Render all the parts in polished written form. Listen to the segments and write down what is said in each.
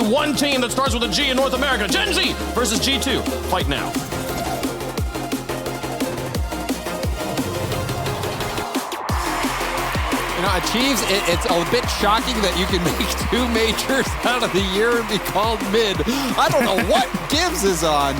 one team that starts with a G in North America. Gen G versus G2. Fight now. You know, Achieves, it's a bit shocking that you can make 2 majors out of the year and be called mid. I don't know what Gibbs is on,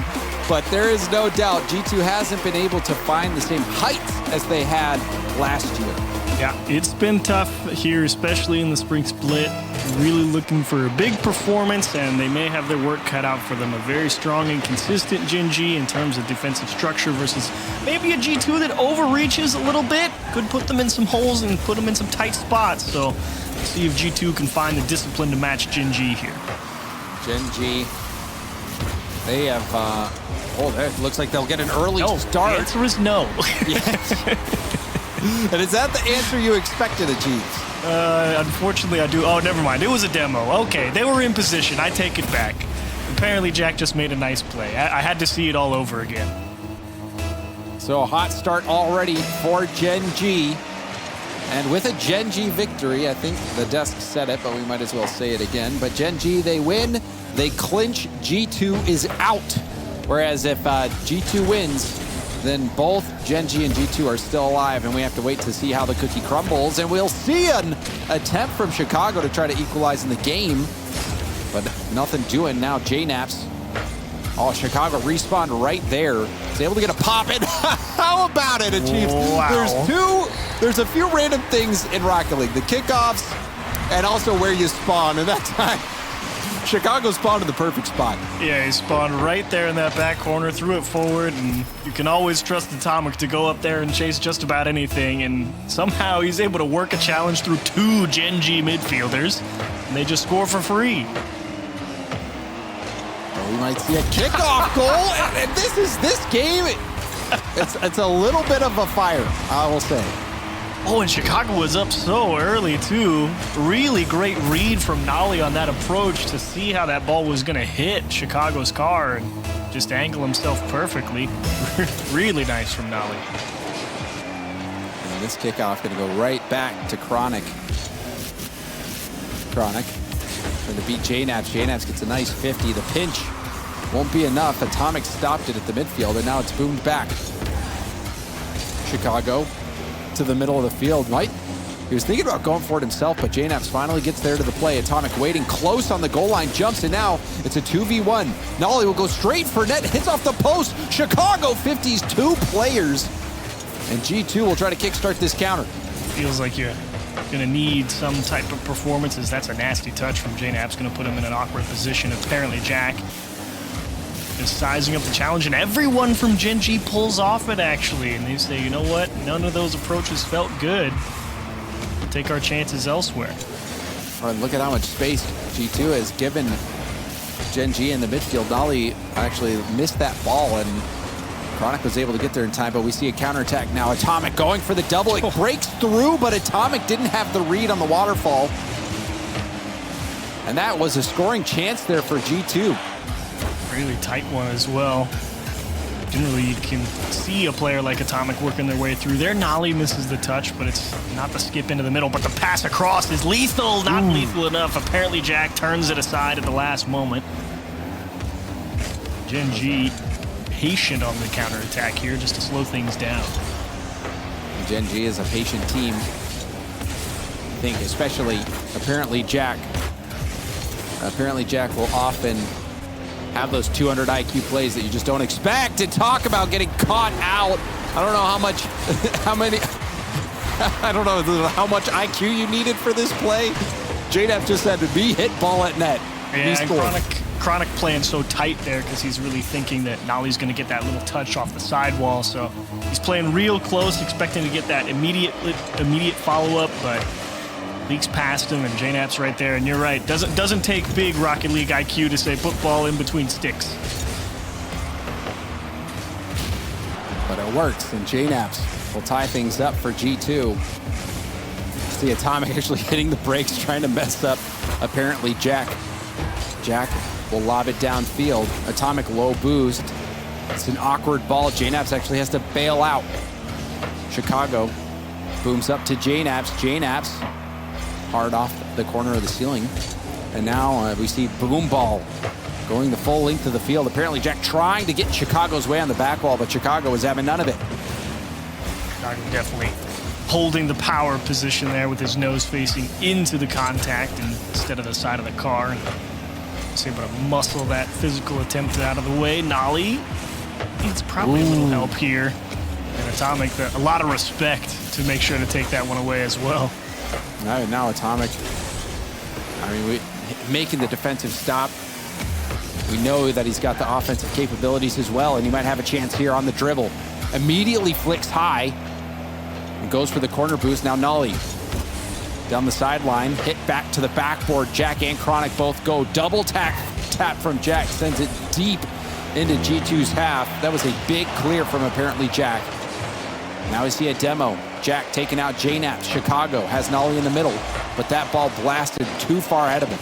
but there is no doubt G2 hasn't been able to find the same heights as they had last year. Yeah, it's been tough here, especially in the spring split. Really looking for a big performance, and they may have their work cut out for them. A very strong and consistent Gen G in terms of defensive structure versus maybe a G2 that overreaches a little bit. Could put them in some holes and put them in some tight spots. So we'll see if G2 can find the discipline to match Gen G here. Gen G, they have, it looks like they'll get an early start. The answer is no. And is that the answer you expected, Achieves? Unfortunately, I do. Oh, never mind. It was a demo. Okay, they were in position. I take it back. Apparently, Jack just made a nice play. I had to see it all over again. So a hot start already for Gen G. And with a Gen G victory, I think the desk said it, but we might as well say it again. But Gen G, they win. They clinch. G2 is out. Whereas if G2 wins, then both Gen G and G2 are still alive, and we have to wait to see how the cookie crumbles. And we'll see an attempt from Chicago to try to equalize in the game, but nothing doing now. JNaps, Chicago respawned right there. Is able to get a pop in. How about it, Achieves? Wow. There's a few random things in Rocket League. The kickoffs and also where you spawn, and that time, Chicago spawned in the perfect spot. Yeah, he spawned right there in that back corner, threw it forward, and you can always trust Atomic to go up there and chase just about anything, and somehow he's able to work a challenge through 2 Gen G midfielders, and they just score for free. Well, we might see a kickoff goal, and this game, it's a little bit of a fire, I will say. Oh, and Chicago was up so early, too. Really great read from Nolly on that approach to see how that ball was going to hit Chicago's car and just angle himself perfectly. Really nice from Nolly. And this kickoff going to go right back to Chronic. Chronic going to beat JNaps. JNaps gets a nice 50. The pinch won't be enough. Atomic stopped it at the midfield, and now it's boomed back. Chicago to the middle of the field. He was thinking about going for it himself, but JNaps finally gets there to the play. Atomic waiting close on the goal line, jumps, and now it's a 2v1. Nolly will go straight for net, hits off the post. Chicago 50s 2 players, and G2 will try to kickstart this counter. Feels like you're going to need some type of performances. That's a nasty touch from JNaps, going to put him in an awkward position. Apparently, Jack is sizing up the challenge, and everyone from Gen G pulls off it, actually. And they say, you know what? None of those approaches felt good. We'll take our chances elsewhere. Oh, and look at how much space G2 has given Gen G in the midfield. Nolly actually missed that ball, and Chronic was able to get there in time, but we see a counterattack now. Atomic going for the double. It breaks through, but Atomic didn't have the read on the waterfall. And that was a scoring chance there for G2. Really tight one as well. Generally, you can see a player like Atomic working their way through there. Nolly misses the touch, but it's not the skip into the middle, but the pass across is lethal. Not lethal enough. Apparently, Jack turns it aside at the last moment. Gen G patient on the counterattack here just to slow things down. Gen G is a patient team. I think especially, apparently Jack will often have those 200 IQ plays that you just don't expect, and talk about getting caught out. I don't know how much IQ you needed for this play. JNaps just had to be hit ball at net. Yeah, Chronic playing so tight there because he's really thinking that Nolly's going to get that little touch off the sidewall. So he's playing real close, expecting to get that immediate follow-up, but leaks past him, and JNaps right there. And you're right, doesn't take big Rocket League IQ to say put ball in between sticks. But it works, and JNaps will tie things up for G2. See Atomic actually hitting the brakes, trying to mess up, apparently, Jack. Jack will lob it downfield. Atomic low boost. It's an awkward ball. JNaps actually has to bail out. Chicago booms up to JNaps. JNaps hard off the corner of the ceiling. And now we see boom ball going the full length of the field. Apparently Jack trying to get Chicago's way on the back wall, but Chicago was having none of it. Chicago definitely holding the power position there with his nose facing into the contact instead of the side of the car. And was able to muscle that physical attempt out of the way. Nolly needs probably a little help here. And Atomic, a lot of respect to make sure to take that one away as well. Now Atomic, I mean, making the defensive stop. We know that he's got the offensive capabilities as well, and he might have a chance here on the dribble. Immediately flicks high and goes for the corner boost. Now Nolly down the sideline, hit back to the backboard. Jack and Chronic both go. Double tap from Jack, sends it deep into G2's half. That was a big clear from apparently Jack. Now we see a demo. Jack taking out JNAP. Chicago has Nolly in the middle, but that ball blasted too far ahead of him.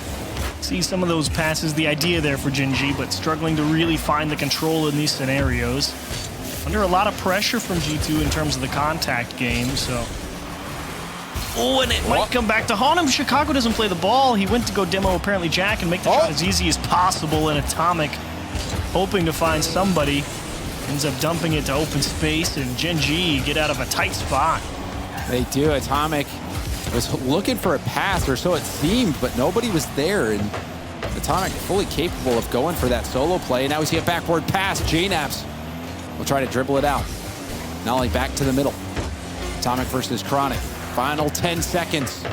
See some of those passes, the idea there for GENG, but struggling to really find the control in these scenarios. Under a lot of pressure from G2 in terms of the contact game, so. Oh, and it might come back to haunt him. Chicago doesn't play the ball. He went to go demo apparently Jack and make the shot as easy as possible, and Atomic hoping to find somebody. Ends up dumping it to open space, and GENG get out of a tight spot. They do. Atomic was looking for a pass, or so it seemed, but nobody was there. And Atomic fully capable of going for that solo play. Now we see a backward pass. JNAPS will try to dribble it out. Nolly back to the middle. Atomic versus Chronic. Final 10 seconds.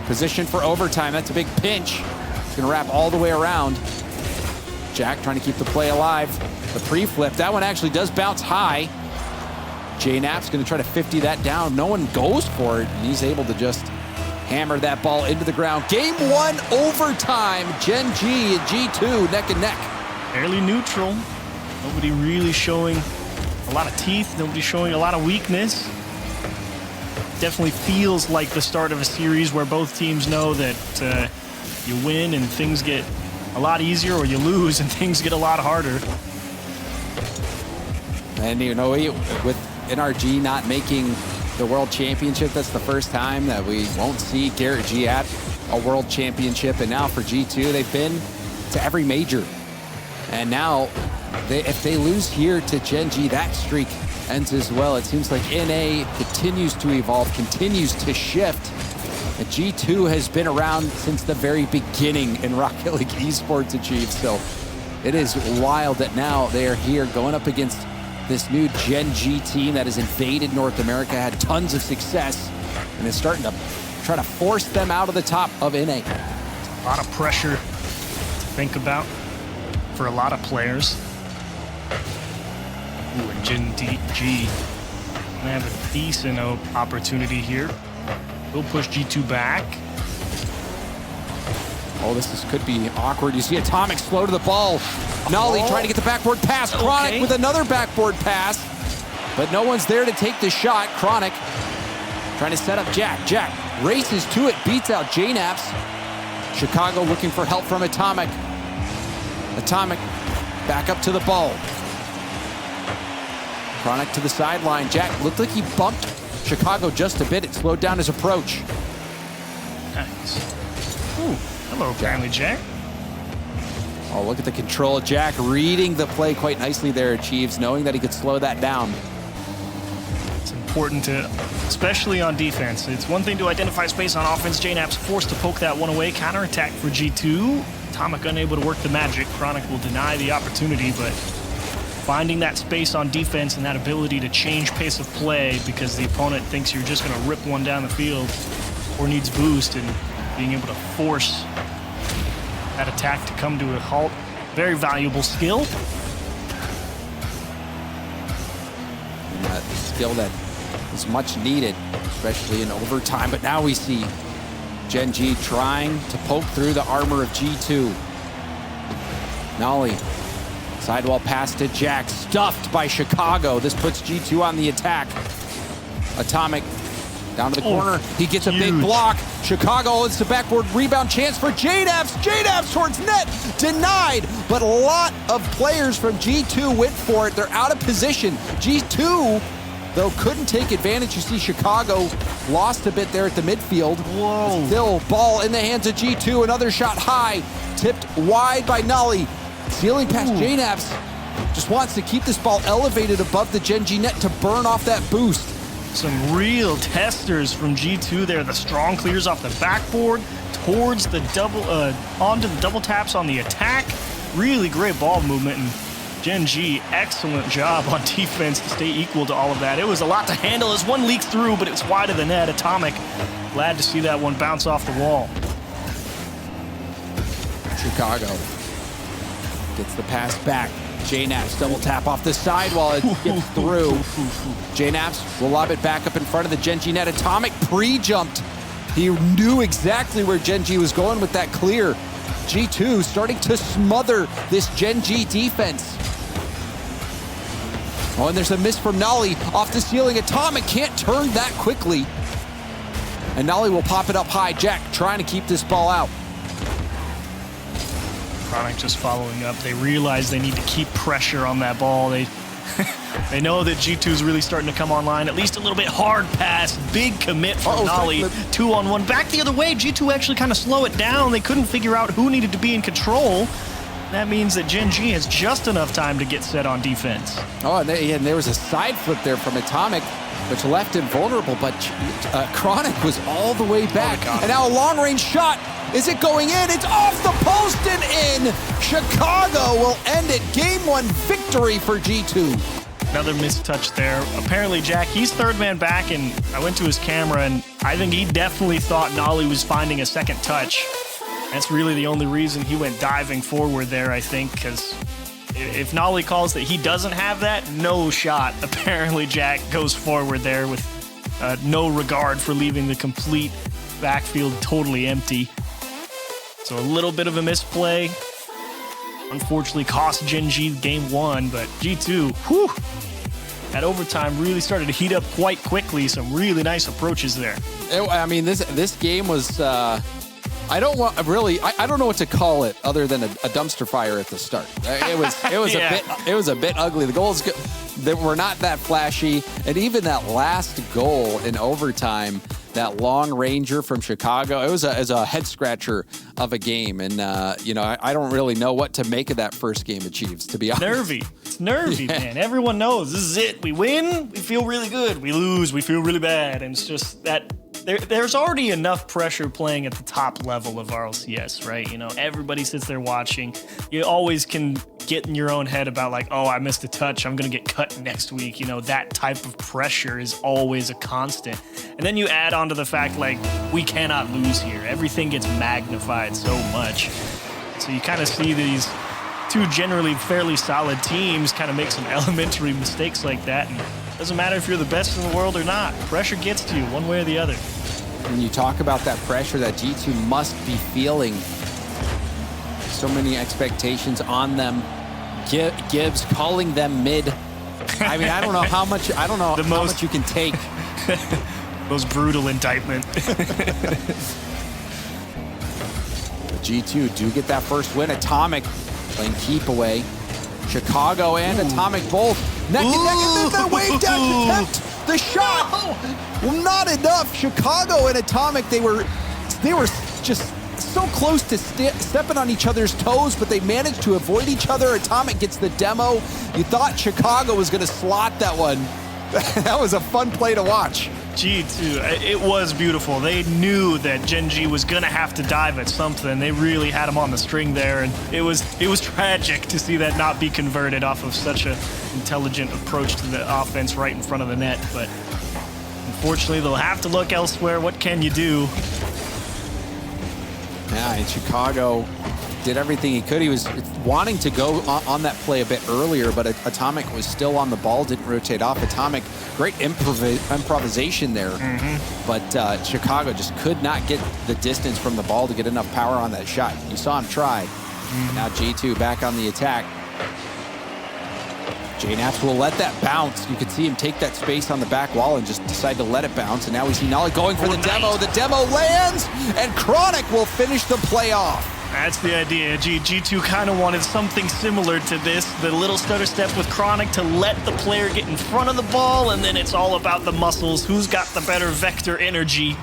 Position for overtime. That's a big pinch. It's going to wrap all the way around. Jack trying to keep the play alive. The pre-flip. That one actually does bounce high. JNAP's going to try to 50 that down. No one goes for it, and he's able to just hammer that ball into the ground. Game 1 overtime. GENG and G2 neck and neck. Fairly neutral. Nobody really showing a lot of teeth. Nobody showing a lot of weakness. Definitely feels like the start of a series where both teams know that you win and things get a lot easier, or you lose and things get a lot harder. And you know, with NRG not making the World Championship, that's the first time that we won't see Garrett G at a World Championship. And now for G2, they've been to every major. And now, if they lose here to GENG, that streak ends as well. It seems like NA continues to evolve, continues to shift. And G2 has been around since the very beginning in Rocket League Esports Achieved. So it is wild that now they are here going up against this new GENG team that has invaded North America, had tons of success, and is starting to try to force them out of the top of NA. A lot of pressure to think about for a lot of players. Ooh, and GENG gonna have a decent opportunity here. We'll push G2 back. Oh, this could be awkward. You see Atomic slow to the ball. Nolly trying to get the backboard pass. Chronic with another backboard pass, but no one's there to take the shot. Chronic trying to set up Jack. Jack races to it, beats out JNAPS. Chicago looking for help from Atomic. Atomic back up to the ball. Chronic to the sideline. Jack looked like he bumped Chicago just a bit. It slowed down his approach. Nice. Ooh, hello, apparently Jack. Oh, look at the control of Jack, reading the play quite nicely there at Chiefs, knowing that he could slow that down. It's important to, especially on defense. It's one thing to identify space on offense. JNAP's forced to poke that one away. Counterattack for G2. Atomic unable to work the magic. Chronic will deny the opportunity, but finding that space on defense and that ability to change pace of play because the opponent thinks you're just going to rip one down the field or needs boost, and being able to force that attack to come to a halt. Very valuable skill. And that skill that is much needed, especially in overtime. But now we see GENG trying to poke through the armor of G2. Nolly, sidewall pass to Jack, stuffed by Chicago. This puts G2 on the attack. Atomic down to the corner. He gets a big block. Chicago, it's the backboard rebound chance for JNAPS. JNAPS towards net, denied. But a lot of players from G2 went for it. They're out of position. G2, though, couldn't take advantage. You see Chicago lost a bit there at the midfield. Whoa. Still, ball in the hands of G2. Another shot high. tipped wide by Nolly. Sealing past JNAPS. Just wants to keep this ball elevated above the GENG net to burn off that boost. Some real testers from G2 there. The strong clears off the backboard towards the double, onto the double taps on the attack. Really great ball movement, and GENG, excellent job on defense to stay equal to all of that. It was a lot to handle as one leaked through, but it's wide of the net. Atomic, glad to see that one bounce off the wall. Chicago gets the pass back. JNAPS double tap off the side while it gets through. JNAPS will lob it back up in front of the GENG net. Atomic pre-jumped. He knew exactly where GENG was going with that clear. G2 starting to smother this GENG defense. Oh, and there's a miss from Nolly off the ceiling. Atomic can't turn that quickly. And Nolly will pop it up high. Jack trying to keep this ball out. Chronic just following up. They realize they need to keep pressure on that ball. They they know that G2 is really starting to come online. At least a little bit hard pass. Big commit from Nolly. 2-on-1. Back the other way. G2 actually kind of slow it down. They couldn't figure out who needed to be in control. That means that GENG has just enough time to get set on defense. Oh, and there was a side flip there from Atomic, which left him vulnerable, but Chronic was all the way back. And now a long-range shot. Is it going in? It's off the post and in. Chicago will end it. Game 1 victory for G2. Another missed touch there. Apparently, Jack, he's third man back, and I went to his camera, and I think he definitely thought Nolly was finding a second touch. That's really the only reason he went diving forward there, I think, because if Nolly calls that he doesn't have that, no shot. Apparently, Jack goes forward there with no regard for leaving the complete backfield totally empty. So a little bit of a misplay. Unfortunately, cost GENG game 1, but G2, whew, at overtime really started to heat up quite quickly. Some really nice approaches there. I mean, this game was. I don't know what to call it other than a dumpster fire at the start. It was yeah. a bit ugly. The goals that were not that flashy, and even that last goal in overtime, that long ranger from Chicago, it was a head scratcher of a game. And I don't really know what to make of that first game of Chiefs, to be honest. It's nervy, yeah. Man. Everyone knows this is it. We win, we feel really good. We lose, we feel really bad. And it's just that. There's already enough pressure playing at the top level of RLCS, right? You know, everybody sits there watching. You always can get in your own head about like, oh, I missed a touch, I'm going to get cut next week. You know, that type of pressure is always a constant. And then you add on to the fact, like, we cannot lose here. Everything gets magnified so much. So you kind of see these two generally fairly solid teams kind of make some elementary mistakes like that. And it doesn't matter if you're the best in the world or not. Pressure gets to you one way or the other. When you talk about that pressure that G2 must be feeling, so many expectations on them. Gibbs calling them mid. I mean, I don't know how much you can take. Most brutal indictment. G2 do get that first win. Atomic playing keep away. Chicago and Atomic both neck and neck, and then the wave dash attempt the shot. Well, not enough. Chicago and Atomic, they were just so close to stepping on each other's toes, but they managed to avoid each other. Atomic gets the demo. You thought Chicago was going to slot that one. That was a fun play to watch. G2, it was beautiful. They knew that GENG was going to have to dive at something. They really had him on the string there, and it was tragic to see that not be converted off of such an intelligent approach to the offense right in front of the net. But unfortunately, they'll have to look elsewhere. What can you do? Yeah, and Chicago did everything he could. He was wanting to go on that play a bit earlier, but Atomic was still on the ball, didn't rotate off. Atomic, great improvisation there. But Chicago just could not get the distance from the ball to get enough power on that shot. You saw him try. Now G2 back on the attack. JNAPS will let that bounce. You could see him take that space on the back wall and just decide to let it bounce. And now we see Nolly going for the demo. The demo lands, and Chronic will finish the play off. That's the idea. G2 kind of wanted something similar to this. The little stutter step with Chronic to let the player get in front of the ball, and then it's all about the muscles. Who's got the better vector energy?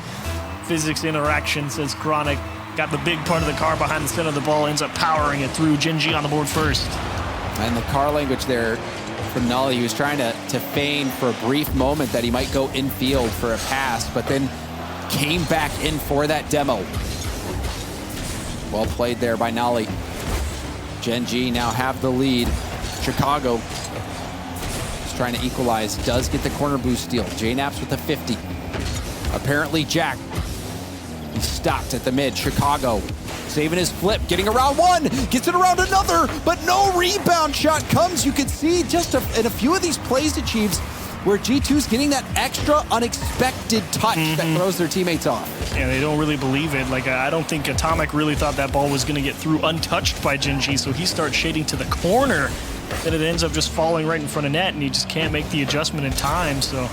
Physics interaction, says Chronic. got the big part of the car behind the center of the ball, ends up powering it through. GENG on the board first. And the car language there from Nolly, he was trying to feign for a brief moment that he might go infield for a pass, but then came back in for that demo. Well played there by Nolly. GENG now have the lead. Chicago is trying to equalize, does get the corner boost steal. JNaps with the 50. Apparently Jack, he stopped at the mid. Chicago saving his flip, getting around one, gets it around another, but no rebound shot comes. You can see just in a few of these plays achieves where G2's getting that extra unexpected touch that throws their teammates off. Yeah, they don't really believe it. Like, I don't think Atomic really thought that ball was going to get through untouched by GENG, so he starts shading to the corner. Then it ends up just falling right in front of net, and he just can't make the adjustment in time. So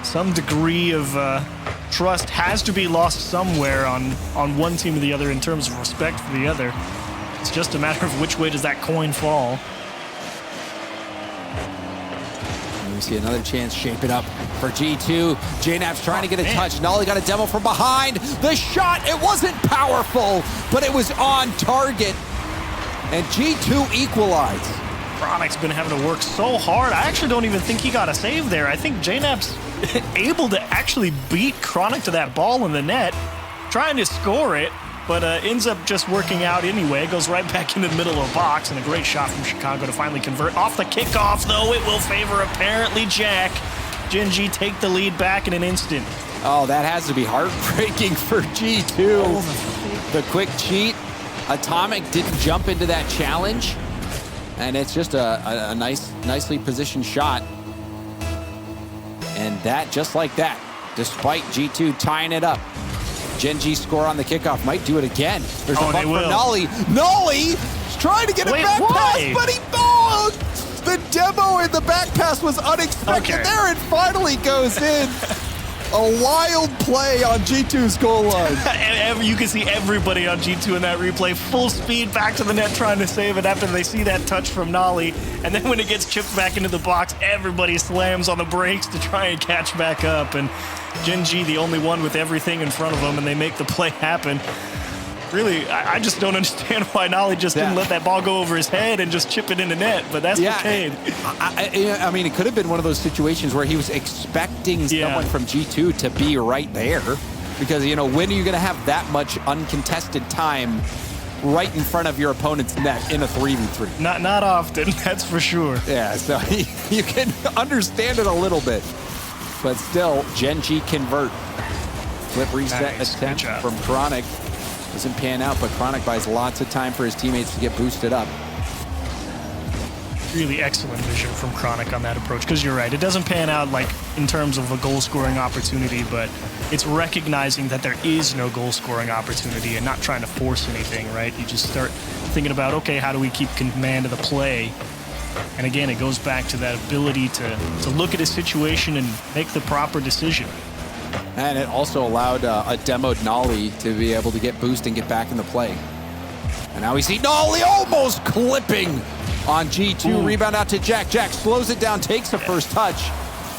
some degree of trust has to be lost somewhere on one team or the other in terms of respect for the other. It's just a matter of which way does that coin fall. We see another chance shaping up for G2. JNaps trying to get a touch. Nolly got a demo from behind. The shot, it wasn't powerful, but it was on target. And G2 equalized. Chronic's been having to work so hard. I actually don't even think he got a save there. I think JNaps able to actually beat Chronic to that ball in the net, trying to score it, but ends up just working out anyway. Goes right back into the middle of the box, and a great shot from Chicago to finally convert. Off the kickoff, though, it will favor apparently Jack. GENG take the lead back in an instant. Oh, that has to be heartbreaking for G2. Oh, the quick cheat. Atomic didn't jump into that challenge, and it's just a nicely positioned shot. And that, just like that, despite G2 tying it up, GENG score on the kickoff, might do it again. There's a bump for Nolly. Nolly's trying to get a back pass, but the demo in the back pass was unexpected there, and finally goes in. A wild play on G2's goal line. You can see everybody on G2 in that replay, full speed back to the net trying to save it after they see that touch from Nolly. And then when it gets chipped back into the box, everybody slams on the brakes to try and catch back up. And GENG, the only one with everything in front of them, and they make the play happen. Really, I just don't understand why Nolly just didn't let that ball go over his head and just chip it into net, but that's McCain. I mean, it could have been one of those situations where he was expecting someone from G2 to be right there, because, you know, when are you going to have that much uncontested time right in front of your opponent's net in a 3v3? Not often, that's for sure. Yeah, so you can understand it a little bit, but still, GENG convert. Flip reset attempt from Chronic. Doesn't pan out, but Chronic buys lots of time for his teammates to get boosted up. Really excellent vision from Chronic on that approach, because you're right, it doesn't pan out like in terms of a goal-scoring opportunity, but it's recognizing that there is no goal-scoring opportunity and not trying to force anything, right? You just start thinking about, okay, how do we keep command of the play? And again, it goes back to that ability to look at a situation and make the proper decision. And it also allowed a demoed Nolly to be able to get boost and get back in the play. And now we see Nolly almost clipping on G2. Rebound out to Jack. Jack slows it down, takes the first touch.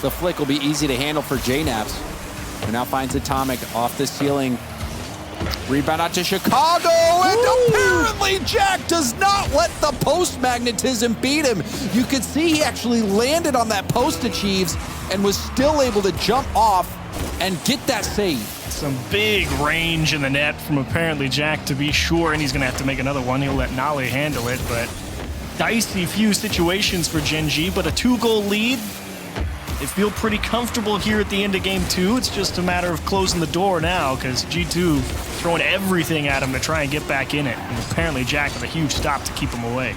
The flick will be easy to handle for JNaps. And now finds Atomic off the ceiling. Rebound out to Chicago, and apparently Jack does not let the post magnetism beat him. You could see he actually landed on that post achieves and was still able to jump off and get that save. Some big range in the net from apparently Jack, to be sure, and he's going to have to make another one. He'll let Nolly handle it, but dicey few situations for GENG, but a 2-goal lead. They feel pretty comfortable here at the end of game 2. It's just a matter of closing the door now, because G2 throwing everything at him to try and get back in it. And apparently Jack with a huge stop to keep him away.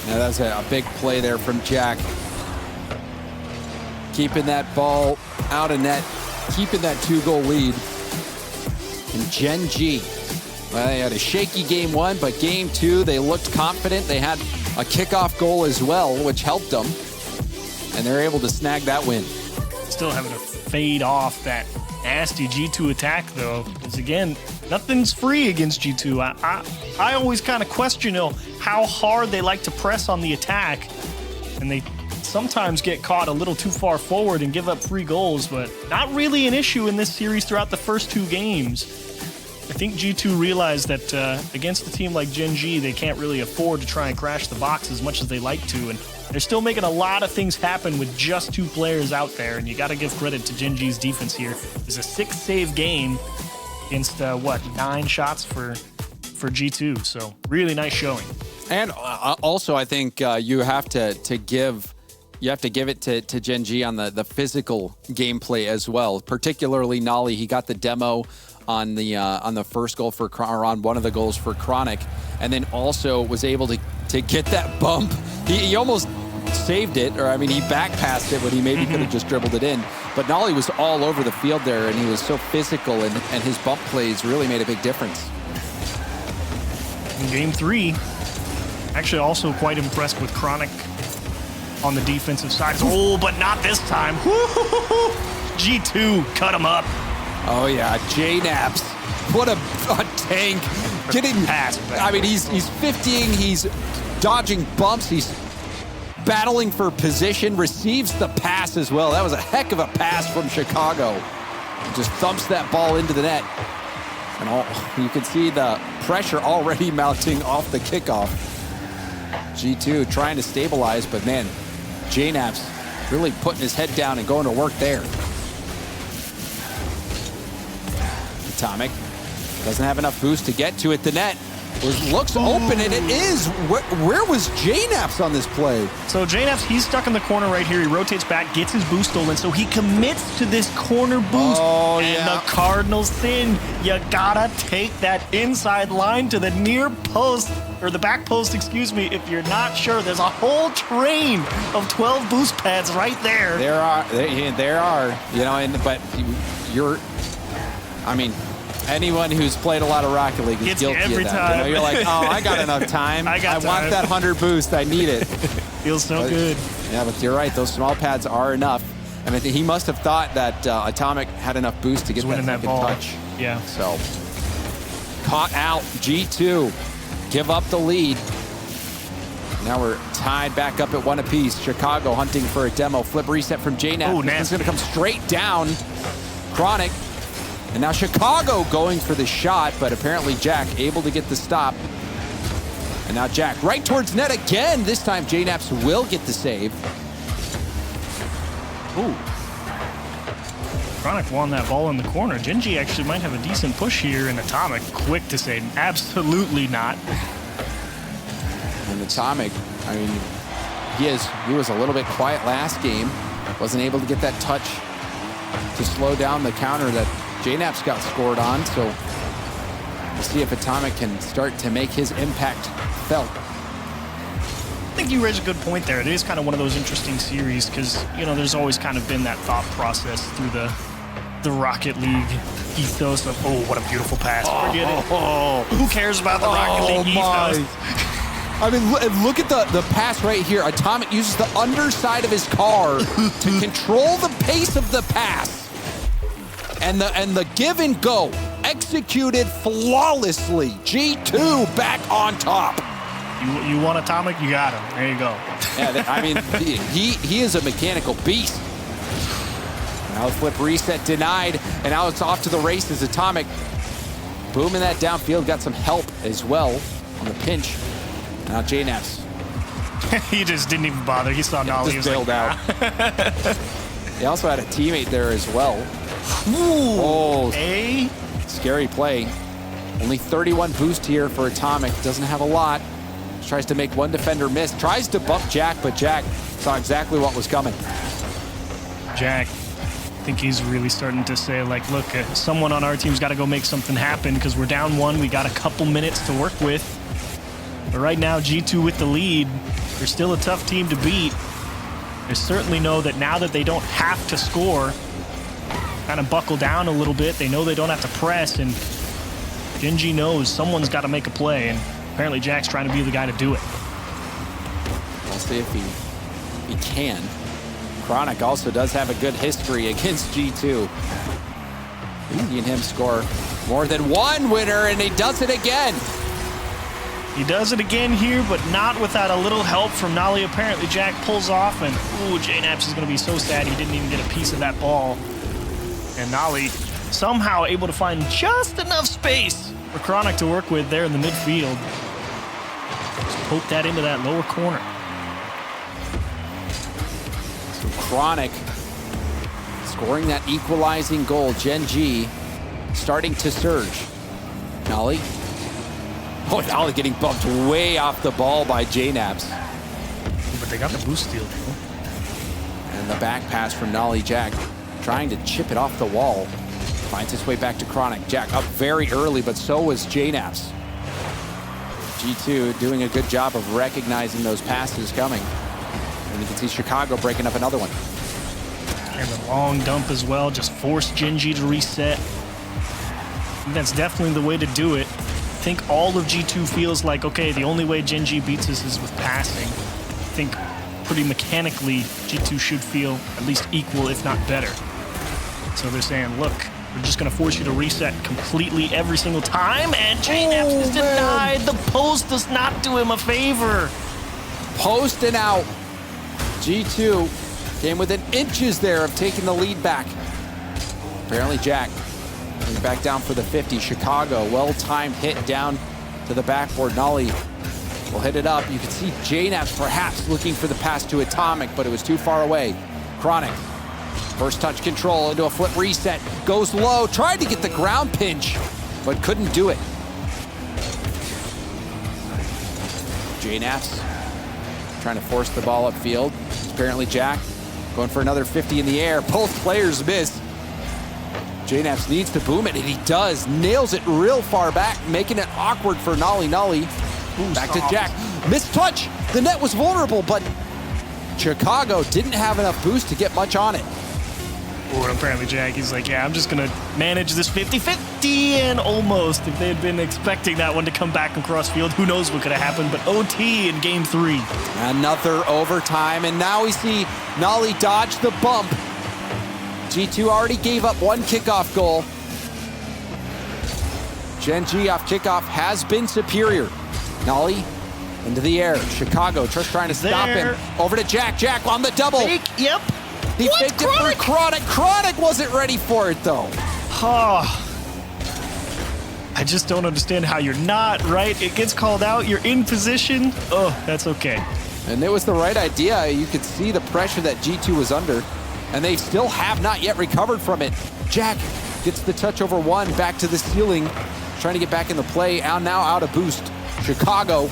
Now that's a big play there from Jack. Keeping that ball out of net, keeping that 2-goal lead. And GENG, well, they had a shaky game 1, but game 2, they looked confident. They had a kickoff goal as well, which helped them. And they're able to snag that win. Still having to fade off that nasty G2 attack, though. Because, again, nothing's free against G2. I always kind of question, you know, how hard they like to press on the attack. And they sometimes get caught a little too far forward and give up free goals, but not really an issue in this series throughout the first 2 games. I think G2 realized that against a team like Gen G, they can't really afford to try and crash the box as much as they like to, and they're still making a lot of things happen with just 2 players out there, and you got to give credit to Gen G's defense here. It's a 6-save game against, 9 shots for G2, so really nice showing. And also, I think you have to give it to Gen G on the physical gameplay as well. Particularly Nolly, he got the demo on the first goal or on one of the goals for Chronic, and then also was able to get that bump. He almost saved it, or I mean, he back passed it when he maybe could have just dribbled it in. But Nolly was all over the field there, and he was so physical, and his bump plays really made a big difference. In game 3, actually also quite impressed with Chronic on the defensive side. Oh, but not this time. G2 cut him up. Oh yeah, J-Naps. What a tank. Getting pass. I mean, he's 50ing, he's dodging bumps, he's battling for position, receives the pass as well. That was a heck of a pass from Chicago. Just thumps that ball into the net. And you can see the pressure already mounting off the kickoff. G2 trying to stabilize, but man, J-Naps really putting his head down and going to work there. Atomic doesn't have enough boost to get to it. The net looks open, and it is. Where was J-Naps on this play? So J-Naps, he's stuck in the corner right here. He rotates back, gets his boost stolen, so he commits to this corner boost. Oh, and yeah. the Cardinals thin. You gotta take that inside line to the near post, or the back post, excuse me, if you're not sure. There's a whole train of 12 boost pads right there. There are, you know, but I mean, anyone who's played a lot of Rocket League is guilty every of that. time. You know, you're like, oh, I got enough time. I want that 100 boost. I need it. Feels so good. Yeah, but you're right. Those small pads are enough. And I think he must have thought that Atomic had enough boost to get that second touch. Yeah. So, caught out. G2 give up the lead. Now we're tied back up at 1 apiece. Chicago hunting for a demo. Flip reset from J-Nap. Oh, This is going to come straight down. Chronic. And now Chicago going for the shot, but apparently Jack able to get the stop. And now Jack right towards net again. This time J-Naps will get the save. Ooh. Chronic won that ball in the corner. Gen G actually might have a decent push here, and Atomic quick to say absolutely not. And Atomic, I mean, he was a little bit quiet last game. Wasn't able to get that touch to slow down the counter that J-Naps got scored on, so we'll see if Atomic can start to make his impact felt. I think you raised a good point there. It is kind of one of those interesting series because, you know, there's always kind of been that thought process through the Rocket League ethos of, oh, what a beautiful pass. Forget it. Who cares about the Rocket League ethos? I mean, look at the pass right here. Atomic uses the underside of his car to control the pace of the pass. And the give and go executed flawlessly. G2 back on top. You want Atomic, you got him. There you go. Yeah, I mean, he is a mechanical beast. Now the flip reset denied, and now it's off to the races. Atomic booming that downfield, got some help as well on the pinch. Now J-Naps. He just didn't even bother. He saw Nolly. Just bailed out. He also had a teammate there as well. Ooh, oh, scary play. Only 31 boost here for Atomic. Doesn't have a lot. Tries to make one defender miss. Tries to bump Jack, but Jack saw exactly what was coming. Jack, I think he's really starting to say, like, look, someone on our team's got to go make something happen because we're down 1. We got a couple minutes to work with. But right now, G2 with the lead. They're still a tough team to beat. They certainly know that now that they don't have to score, kind of buckle down a little bit. They know they don't have to press, and Gen G knows someone's got to make a play, and apparently Jack's trying to be the guy to do it. We'll see if he can. Chronic also does have a good history against G2. We've seen him score more than one winner, and he does it again. He does it again here, but not without a little help from Nolly. Apparently Jack pulls off, and ooh, J-Naps is going to be so sad he didn't even get a piece of that ball. And Nolly somehow able to find just enough space for Chronic to work with there in the midfield. Just poke that into that lower corner. So Chronic scoring that equalizing goal. GENG starting to surge. Nolly. Oh, Nolly getting bumped way off the ball by JNABs. But they got the boost steal, too. And the back pass from Nolly. Jack trying to chip it off the wall. Finds its way back to Chronic. Jack up very early, but so was JNABs. G2 doing a good job of recognizing those passes coming. And you can see Chicago breaking up another one. And the long dump as well, just forced GENG to reset. And that's definitely the way to do it. I think all of G2 feels like, okay, the only way GENG beats us is with passing. I think pretty mechanically, G2 should feel at least equal, if not better. So they're saying, look, we're just going to force you to reset completely every single time, and JNAPS is denied. The post does not do him a favor. Post and out. G2 came within inches there of taking the lead back. Apparently Jack is back down for the 50. Chicago, well-timed hit down to the backboard. Nolly will hit it up. You can see JNAPS perhaps looking for the pass to Atomic, but it was too far away. Chronic, first touch control into a flip reset. Goes low, tried to get the ground pinch, but couldn't do it. JNAPS trying to force the ball upfield. Apparently Jack going for another 50 in the air. Both players miss. JNAPS needs to boom it, and he does. Nails it real far back, making it awkward for Nolly. Nolly back to Jack. Missed touch. The net was vulnerable, but Chicago didn't have enough boost to get much on it. Oh, and apparently Jack, he's like, yeah, I'm just going to manage this 50-50, and almost. If they had been expecting that one to come back across field, who knows what could have happened, but OT in game 3. Another overtime, and now we see Nolly dodge the bump. G2 already gave up one kickoff goal. GENG off kickoff has been superior. Nolly into the air. Chicago just trying to stop him. Over to Jack. Jack on the double. Fake, yep. He faked it for Chronic. Chronic wasn't ready for it, though. I just don't understand how you're not, right? It gets called out. You're in position. Oh, that's okay. And it was the right idea. You could see the pressure that G2 was under, and they still have not yet recovered from it. Jack gets the touch over one, back to the ceiling, trying to get back in the play. Now out of boost. Chicago.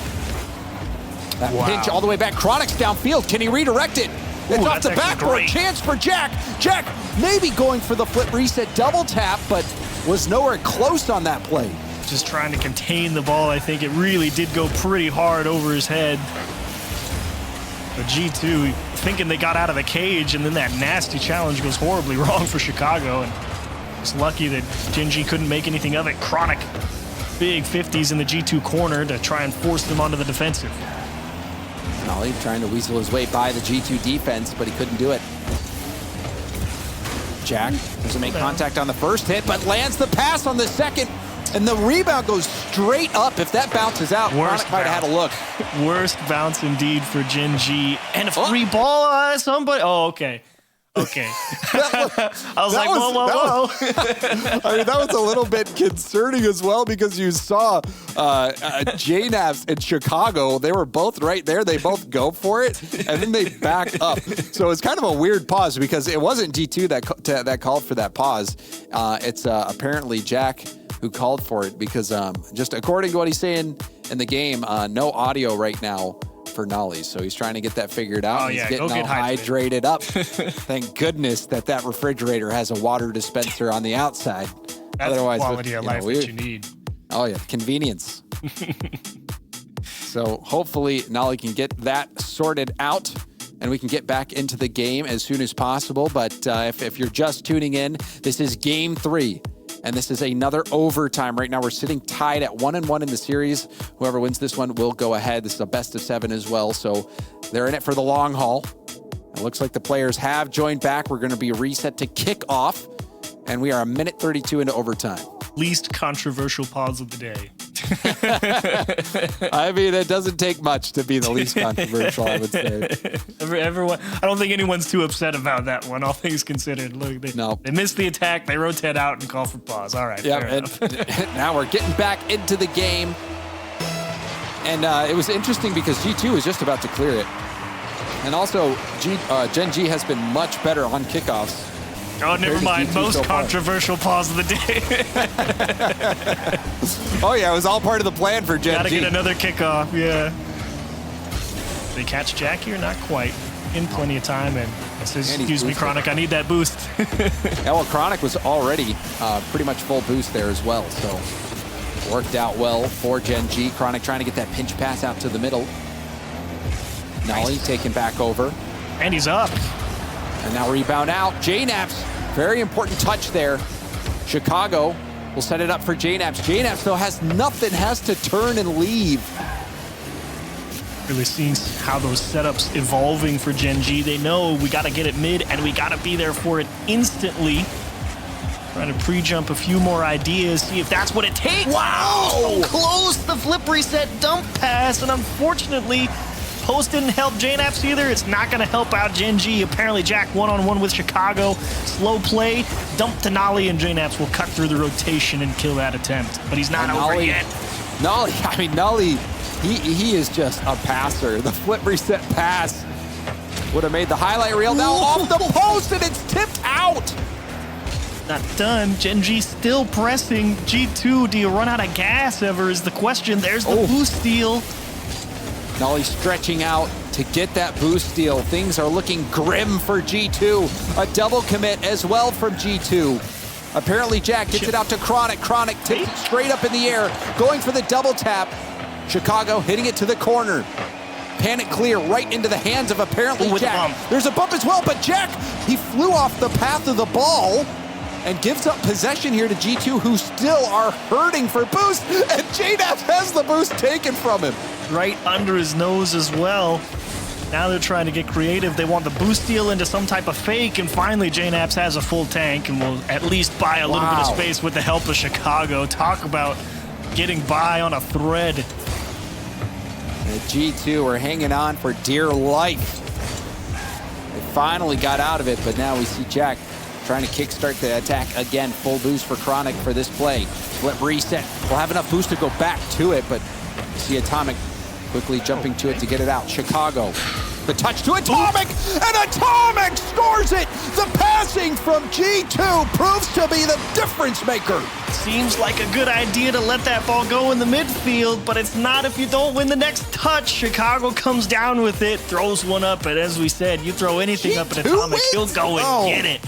That pinch all the way back. Chronic's downfield. Can he redirect it? It's off the backboard. Chance for Jack. Jack maybe going for the flip reset double tap, but was nowhere close on that play. Just trying to contain the ball. I think it really did go pretty hard over his head. But G2 thinking they got out of the cage, and then that nasty challenge goes horribly wrong for Chicago. And it's lucky that GENG couldn't make anything of it. Chronic, big 50s in the G2 corner to try and force them onto the defensive. Nolly trying to weasel his way by the G2 defense, but he couldn't do it. Jack doesn't make contact on the first hit, but lands the pass on the second, and the rebound goes straight up. If that bounces out, Chronic might have had a look. Worst bounce indeed for GENG. And a free ball, somebody. Oh, okay. Okay. I was like, whoa. I mean, that was a little bit concerning as well, because you saw JNAPS in Chicago. They were both right there. They both go for it, and then they back up. So it's kind of a weird pause, because it wasn't G2 that called for that pause. It's apparently Jack who called for it, because just according to what he's saying in the game, no audio right now for Nolly, so he's trying to get that figured out. Oh, he's yeah, getting all hydrated up. Thank goodness that refrigerator has a water dispenser on the outside. That's otherwise, the quality of life that you need. Oh yeah, convenience. So hopefully Nolly can get that sorted out, and we can get back into the game as soon as possible. But if you're just tuning in, this is game 3. And this is another overtime. Right now, we're sitting tied at 1-1 in the series. Whoever wins this one will go ahead. This is a best of 7 as well, so they're in it for the long haul. It looks like the players have joined back. We're going to be reset to kick off, and we are 1:32 into overtime. Least controversial pause of the day. I mean, it doesn't take much to be the least controversial, I would say. Everyone, I don't think anyone's too upset about that one, all things considered. Look, they missed the attack, they rotate out and call for pause. All right, yeah, fair enough. Now we're getting back into the game. And it was interesting because G2 was just about to clear it. And also, Gen G has been much better on kickoffs. Oh, never mind. Most controversial pause of the day. Oh, yeah, it was all part of the plan for Gen G. Gotta get another kickoff, yeah. They catch Jack here? Not quite. In plenty of time, and says, excuse me, Chronic, I need that boost. Yeah, well, Chronic was already pretty much full boost there as well, so worked out well for Gen G. Chronic trying to get that pinch pass out to the middle. Nolly taken back over. And he's up. And now rebound out. JNaps, very important touch there. Chicago will set it up for JNaps. JNaps, though, has nothing, has to turn and leave. Really seeing how those setups evolving for Gen G. They know we got to get it mid, and we got to be there for it instantly. Trying to pre-jump a few more ideas, see if that's what it takes. Wow! So close, the flip reset dump pass, and unfortunately, Post didn't help JNaps either. It's not going to help out Gen G. Apparently, Jack one-on-one with Chicago. Slow play, dump to Nolly, and JNaps will cut through the rotation and kill that attempt. But he's not over yet. Nolly, he is just a passer. The flip reset pass would have made the highlight reel. Now off the post, and it's tipped out. Not done. Gen G still pressing. G2, do you run out of gas ever is the question. There's the boost steal. Nolly stretching out to get that boost steal. Things are looking grim for G2. A double commit as well from G2. Apparently Jack gets it out to Chronic. Chronic tips it straight up in the air, going for the double tap. Chicago hitting it to the corner. Panic clear right into the hands of apparently Jack. There's a bump as well, but Jack, he flew off the path of the ball and gives up possession here to G2, who still are hurting for boost, and JNaps has the boost taken from him. Right under his nose as well. Now they're trying to get creative. They want the boost steal into some type of fake, and finally JNaps has a full tank and will at least buy a little bit of space with the help of Chicago. Talk about getting by on a thread. The G2 are hanging on for dear life. They finally got out of it, but now we see Jack trying to kickstart the attack again. Full boost for Chronic for this play. Flip reset. We'll have enough boost to go back to it, but you see Atomic quickly jumping to it to get it out. Chicago, the touch to Atomic, and Atomic scores it! The passing from G2 proves to be the difference maker. Seems like a good idea to let that ball go in the midfield, but it's not if you don't win the next touch. Chicago comes down with it, throws one up, and as we said, you throw anything up at Atomic, he'll go and get it.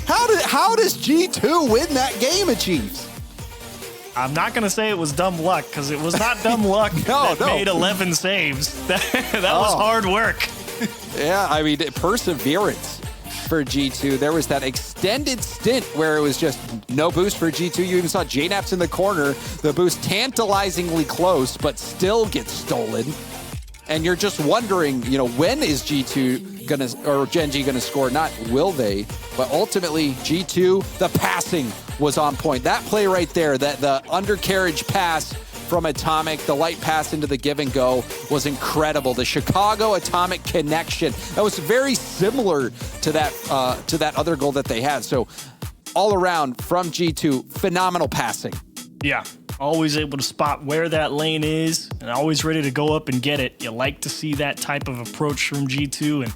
How does G2 win that game at Chiefs? I'm not going to say it was dumb luck, because it was not dumb luck that made 11 saves. That was hard work. Yeah, I mean, perseverance for G2. There was that extended stint where it was just no boost for G2. You even saw JNaps in the corner. The boost tantalizingly close, but still gets stolen. And you're just wondering, when is G2 gonna, or Gen G gonna score? Not will they, but ultimately G2, the passing was on point. That play right there, the undercarriage pass from Atomic, the light pass into the give and go was incredible. The Chicago Atomic connection, that was very similar to that other goal that they had. So all around from G2, phenomenal passing. Yeah, always able to spot where that lane is and always ready to go up and get it. You like to see that type of approach from G2 and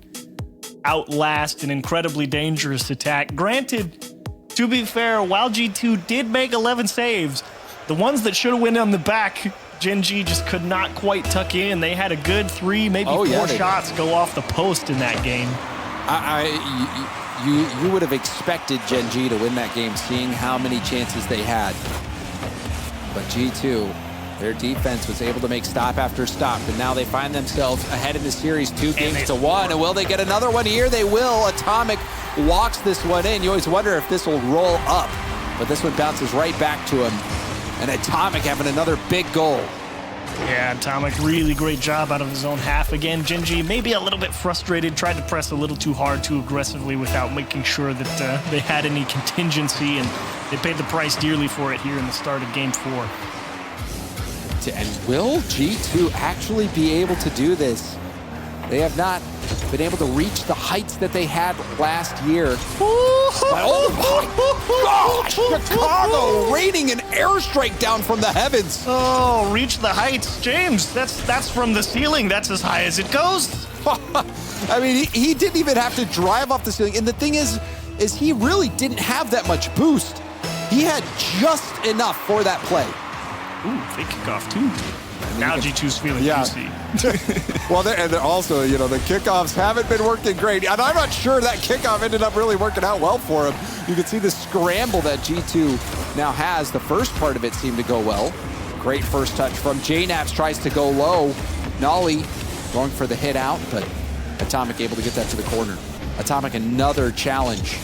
outlast an incredibly dangerous attack. Granted, to be fair, while G2 did make 11 saves, the ones that should have went on the back, Gen G just could not quite tuck in. They had a good 3, maybe 4 shots go off the post in that game. You would have expected Gen G to win that game, seeing how many chances they had. But G2, their defense was able to make stop after stop, and now they find themselves ahead in the series 2-1. And will they get another one here? They will. Atomic walks this one in. You always wonder if this will roll up, but this one bounces right back to him. And Atomic having another big goal. Yeah, Atomic, really great job out of his own half. Again, Gen G maybe a little bit frustrated, tried to press a little too hard, too aggressively without making sure that they had any contingency, and they paid the price dearly for it here in the start of Game 4. And will G2 actually be able to do this? They have not been able to reach the heights that they had last year. But, oh my gosh! Chicago raining an airstrike down from the heavens. Oh, reach the heights. James, that's from the ceiling. That's as high as it goes. I mean, he didn't even have to drive off the ceiling. And the thing is he really didn't have that much boost. He had just enough for that play. Ooh, fake kickoff too. Now G2's feeling juicy. Well, and also, you know, the kickoffs haven't been working great. And I'm not sure that kickoff ended up really working out well for him. You can see the scramble that G2 now has. The first part of it seemed to go well. Great first touch from JNaps, tries to go low. Nolly going for the hit out, but Atomic able to get that to the corner. Atomic, another challenge.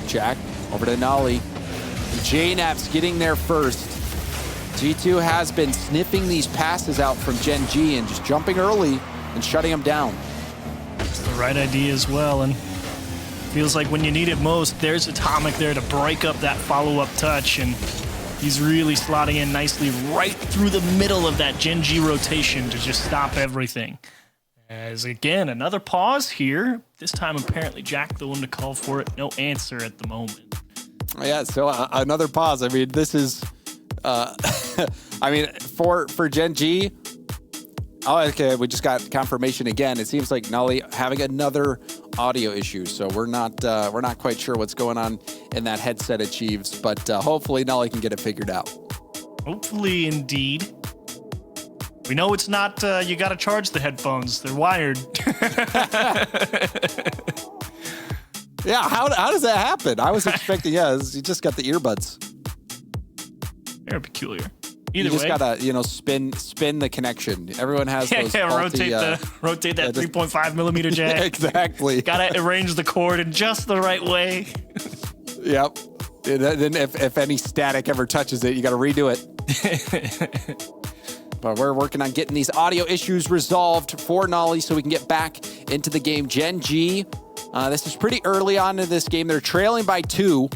Jack over to Nolly. JNaps getting there first. G2 has been sniffing these passes out from GENG and just jumping early and shutting them down. It's the right idea as well, and feels like when you need it most, there's Atomic there to break up that follow-up touch, and he's really slotting in nicely right through the middle of that GENG rotation to just stop everything. As again, another pause here. This time apparently Jack the one to call for it. No answer at the moment. Yeah, so another pause. I mean, this is... I mean, for GENG, oh, okay, we just got confirmation again. It seems like Nolly having another audio issue, so we're not quite sure what's going on in that headset achieves, but hopefully Nolly can get it figured out. Hopefully, indeed. We know it's not. You got to charge the headphones; they're wired. Yeah, how does that happen? I was expecting, you just got the earbuds. They're peculiar. Either you just way, gotta, spin the connection. Everyone has those faulty, rotate that 3.5 millimeter jack. Exactly. Gotta arrange the cord in just the right way. Yep. And then if any static ever touches it, you gotta redo it. But we're working on getting these audio issues resolved for Nolly so we can get back into the game. GENG, this is pretty early on in this game. They're trailing by 2.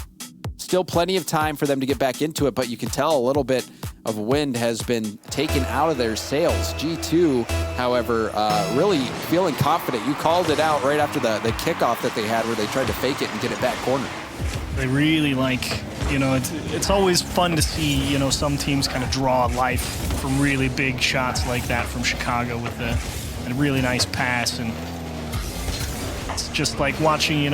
Still plenty of time for them to get back into it, but you can tell a little bit of wind has been taken out of their sails. G2, however, really feeling confident. You called it out right after the kickoff that they had where they tried to fake it and get it back corner. They really it's always fun to see, some teams kind of draw life from really big shots like that from Chicago with a really nice pass. And it's just like watching,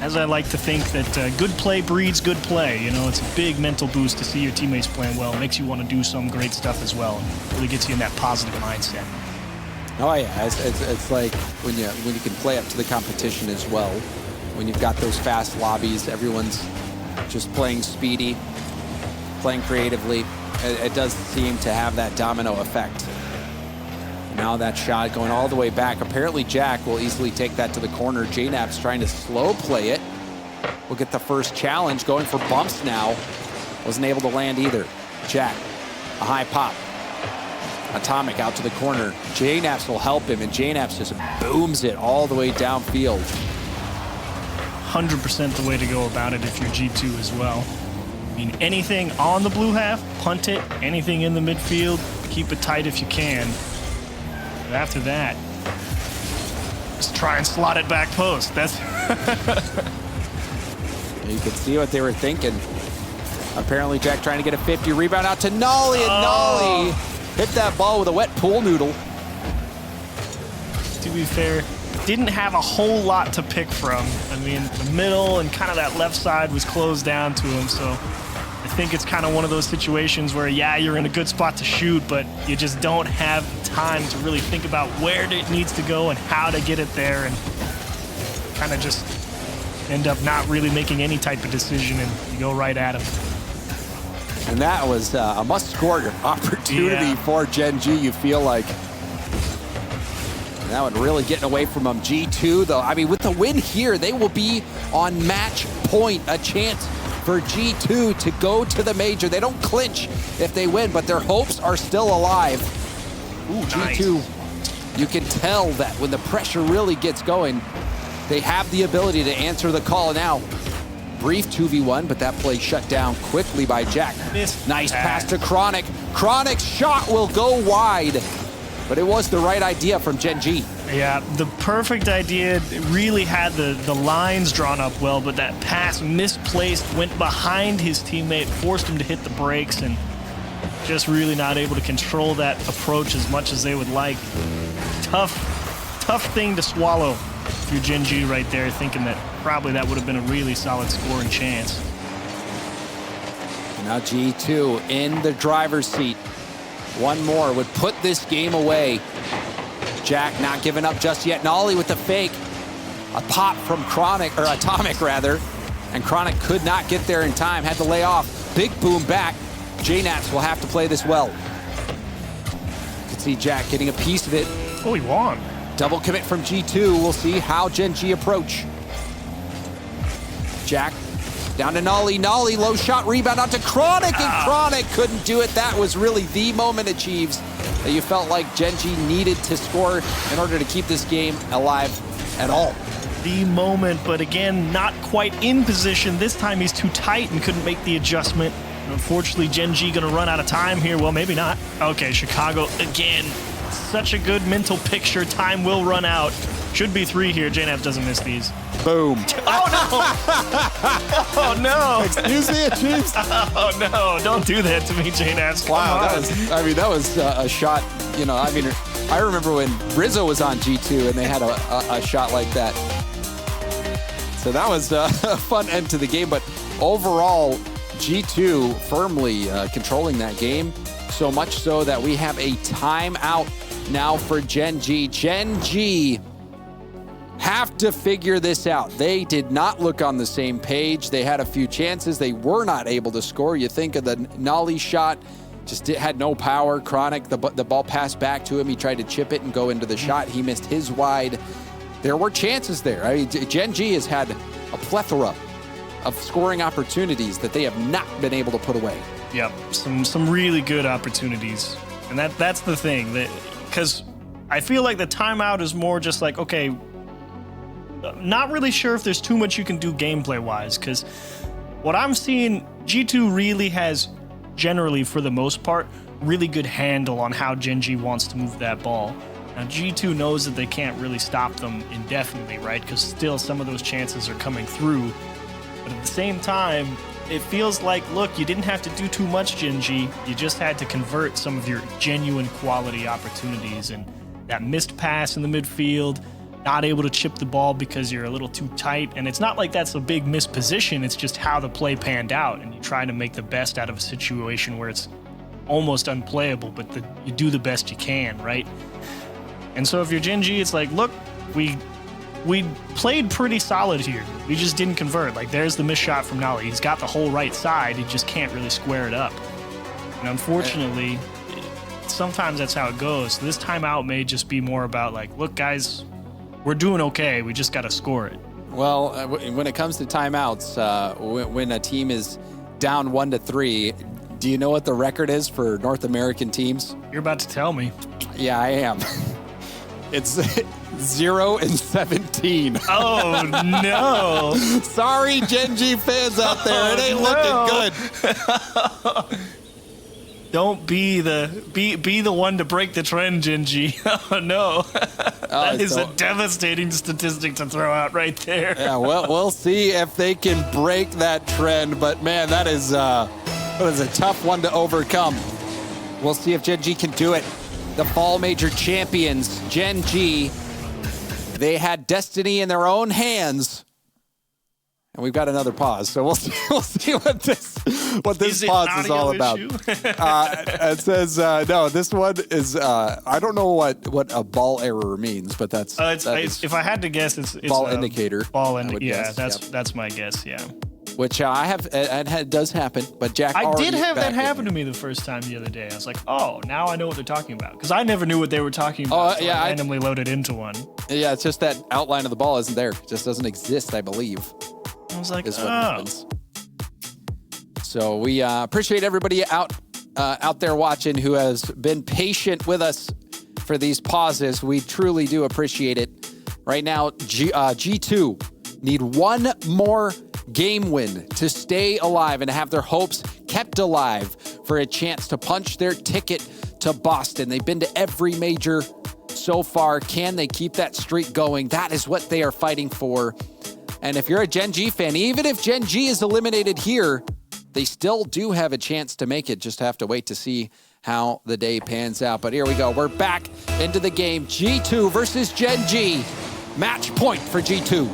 as I like to think that good play breeds good play. It's a big mental boost to see your teammates playing well. It makes you want to do some great stuff as well. And really gets you in that positive mindset. Oh yeah, it's like when you can play up to the competition as well. When you've got those fast lobbies, everyone's just playing speedy, playing creatively. It does seem to have that domino effect. Now that shot going all the way back. Apparently Jack will easily take that to the corner. JNaps trying to slow play it. We'll get the first challenge going for bumps now. Wasn't able to land either. Jack, a high pop. Atomic out to the corner. JNaps will help him, and JNaps just booms it all the way downfield. 100% the way to go about it if you're G2 as well. I mean, anything on the blue half, punt it. Anything in the midfield, keep it tight if you can. But after that, just try and slot it back post. That's You could see what they were thinking. Apparently Jack trying to get a 50 rebound out to Nolly, and Nolly hit that ball with a wet pool noodle. To be fair, didn't have a whole lot to pick from. I mean, the middle and kind of that left side was closed down to him, so I think it's kind of one of those situations where, yeah, you're in a good spot to shoot, but you just don't have time to really think about where it needs to go and how to get it there, and kind of just end up not really making any type of decision, and you go right at him. And that was a must-score opportunity for GENG, you feel like. And that one really getting away from them. G2, though, I mean, with the win here, they will be on match point, a chance for G2 to go to the major. They don't clinch if they win, but their hopes are still alive. Ooh, G2, nice. You can tell that when the pressure really gets going, they have the ability to answer the call now. Brief 2v1, but that play shut down quickly by Jack. Nice pass to Chronic. Chronic's shot will go wide, but it was the right idea from GENG. Yeah, the perfect idea. It really had the lines drawn up well, but that pass misplaced, went behind his teammate, forced him to hit the brakes, and just really not able to control that approach as much as they would like. Tough thing to swallow if you're GENG right there, thinking that probably that would have been a really solid scoring chance. Now G2 in the driver's seat. One more would put this game away. Jack not giving up just yet. Nolly with the fake. A pop from Chronic, or Atomic rather. And Chronic could not get there in time, had to lay off. Big boom back. JNats will have to play this well. You can see Jack getting a piece of it. Oh, he won. Double commit from G2. We'll see how GENG approach. Jack down to Nolly. Nolly, low shot, rebound out to Chronic, and Chronic couldn't do it. That was really the moment achieves that you felt like GENG needed to score in order to keep this game alive at all. The moment, but again, not quite in position. This time he's too tight and couldn't make the adjustment. Unfortunately, GENG gonna run out of time here. Well, maybe not. Okay, Chicago again. Such a good mental picture. Time will run out. Should be 3 here. JNAP doesn't miss these. Boom. Oh, no. Oh, no. Excuse me, Chiefs. Oh, no. Don't do that to me, JNAP. Wow, that was a shot, you know, I remember when Rizzo was on G2 and they had a shot like that. So that was a fun end to the game, but overall, G2 firmly controlling that game, so much so that we have a timeout now for GENG. GENG have to figure this out. They did not look on the same page. They had a few chances. They were not able to score. You think of the Nolly shot, just had no power. Chronic, the ball passed back to him. He tried to chip it and go into the shot. He missed his wide. There were chances there. I mean, GENG has had a plethora of scoring opportunities that they have not been able to put away. Yep, some really good opportunities. And that's the thing, because I feel like the timeout is more just like, okay, not really sure if there's too much you can do gameplay-wise, because what I'm seeing, G2 really has, generally, for the most part, really good handle on how GENG wants to move that ball. Now, G2 knows that they can't really stop them indefinitely, right? Because still some of those chances are coming through. But at the same time, it feels like, look, you didn't have to do too much, GENG. You just had to convert some of your genuine quality opportunities. And that missed pass in the midfield, not able to chip the ball because you're a little too tight. And it's not like that's a big missed position. It's just how the play panned out. And you try to make the best out of a situation where it's almost unplayable, but you do the best you can, right? And so if you're GENG, it's like, look, we played pretty solid here. We just didn't convert. Like, there's the missed shot from Nolly. He's got the whole right side. He just can't really square it up. And unfortunately, sometimes that's how it goes. So this timeout may just be more about like, look, guys, we're doing okay. We just got to score it. Well, when it comes to timeouts, when a team is down 1-3, do you know what the record is for North American teams? You're about to tell me. Yeah, I am. It's 0-17. Oh, no. Sorry, GENG fans out there. It ain't looking good. Don't be the one to break the trend, GENG. Oh, no. That is a devastating statistic to throw out right there. Yeah, well, we'll see if they can break that trend. But, man, that is a tough one to overcome. We'll see if GENG can do it. The fall major champions, GENG, they had destiny in their own hands. And we've got another pause, so we'll see what this pause is all about. It says no. This one is I don't know what a ball error means, but that's if I had to guess, it's ball indicator. Ball indicator. Yeah, that's my guess. Yeah. Which I have, it does happen, but Jack. I did have that happen to me the first time the other day. I was like, oh, now I know what they're talking about, because I never knew what they were talking about. So I randomly loaded into one. Yeah, it's just that outline of the ball isn't there. It just doesn't exist, I believe. I was like, what happens. So we appreciate everybody out there watching who has been patient with us for these pauses. We truly do appreciate it. Right now, G2 need one more game win to stay alive and have their hopes kept alive for a chance to punch their ticket to Boston. They've been to every major so far. Can they keep that streak going? That is what they are fighting for. And if you're a Gen G fan, even if Gen G is eliminated here, they still do have a chance to make it. Just have to wait to see how the day pans out. But here we go. We're back into the game. G2 versus Gen G. Match point for G2.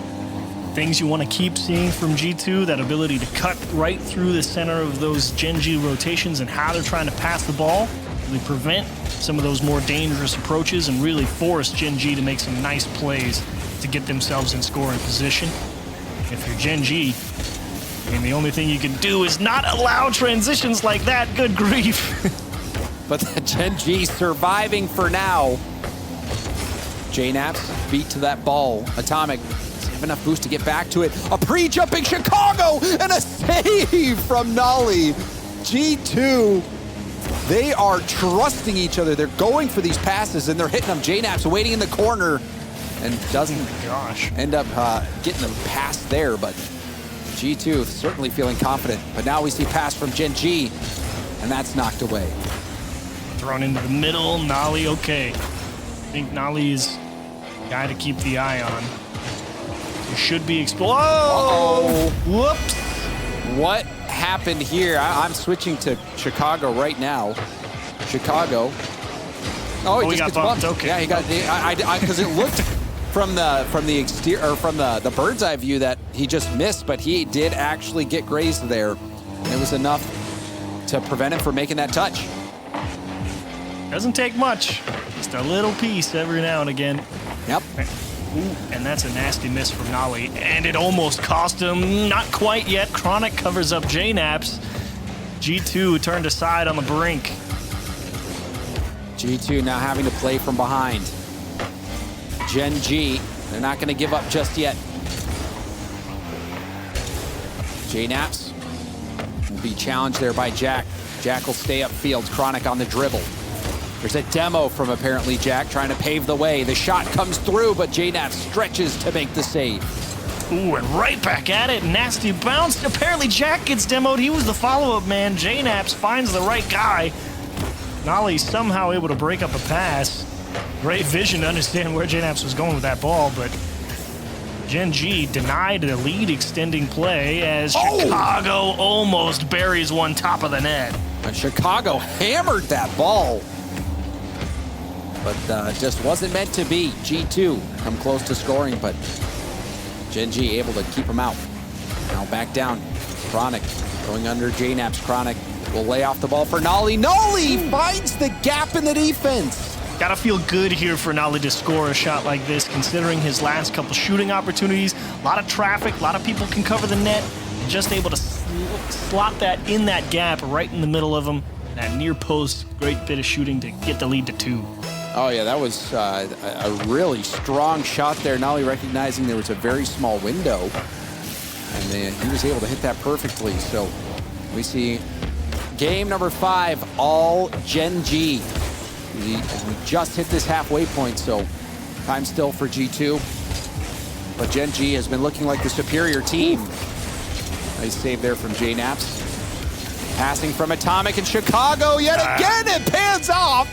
Things you want to keep seeing from G2, that ability to cut right through the center of those Gen G rotations and how they're trying to pass the ball, really prevent some of those more dangerous approaches and really force Gen G to make some nice plays to get themselves in scoring position. If you're Gen G, I mean, the only thing you can do is not allow transitions like that. Good grief. But the Gen G surviving for now. JNaps beat to that ball. Atomic doesn't have enough boost to get back to it. A pre-jumping Chicago and a save from Nolly. G2, they are trusting each other. They're going for these passes and they're hitting them. JNaps waiting in the corner and doesn't end up getting the pass there, but G2 certainly feeling confident. But now we see pass from Gen G, and that's knocked away. Thrown into the middle, Nolly okay. I think Nolly is the guy to keep the eye on. He should be exposed. Oh! Whoops! What happened here? I'm switching to Chicago right now. Chicago. Oh, he just got gets bumped. Okay. Yeah, he got because it looked from the exterior or from the bird's eye view that he just missed, but he did actually get grazed there, and it was enough to prevent him from making that touch. Doesn't take much, just a little piece every now and again. Yep. Ooh, and that's a nasty miss from Nolly, and it almost cost him. Not quite yet. Chronic covers up JNaps. G2 turned aside on the brink. G2 now having to play from behind. Gen G, they're not going to give up just yet. JNaps will be challenged there by Jack. Jack will stay upfield. Chronic on the dribble. There's a demo from apparently Jack trying to pave the way. The shot comes through, but JNaps stretches to make the save. Ooh, and right back at it. Nasty bounce. Apparently Jack gets demoed. He was the follow-up man. JNaps finds the right guy. Nolly somehow able to break up a pass. Great vision to understand where JNaps was going with that ball, but Gen G denied a lead extending play as Chicago almost buries one top of the net. And Chicago hammered that ball, but just wasn't meant to be. G2 come close to scoring, but Gen G able to keep them out. Now back down. Chronic going under JNaps. Chronic will lay off the ball for Nolly. Nolly finds the gap in the defense. Gotta feel good here for Nolly to score a shot like this, considering his last couple shooting opportunities. A lot of traffic, a lot of people can cover the net. Just able to slot that in that gap right in the middle of him. That near post, great bit of shooting to get the lead to 2. Oh yeah, that was a really strong shot there. Nolly recognizing there was a very small window, and then he was able to hit that perfectly. So we see game number 5, all Gen G. We just hit this halfway point, so time still for G2. But Gen G has been looking like the superior team. Nice save there from JNaps. Passing from Atomic in Chicago yet again. It pans out.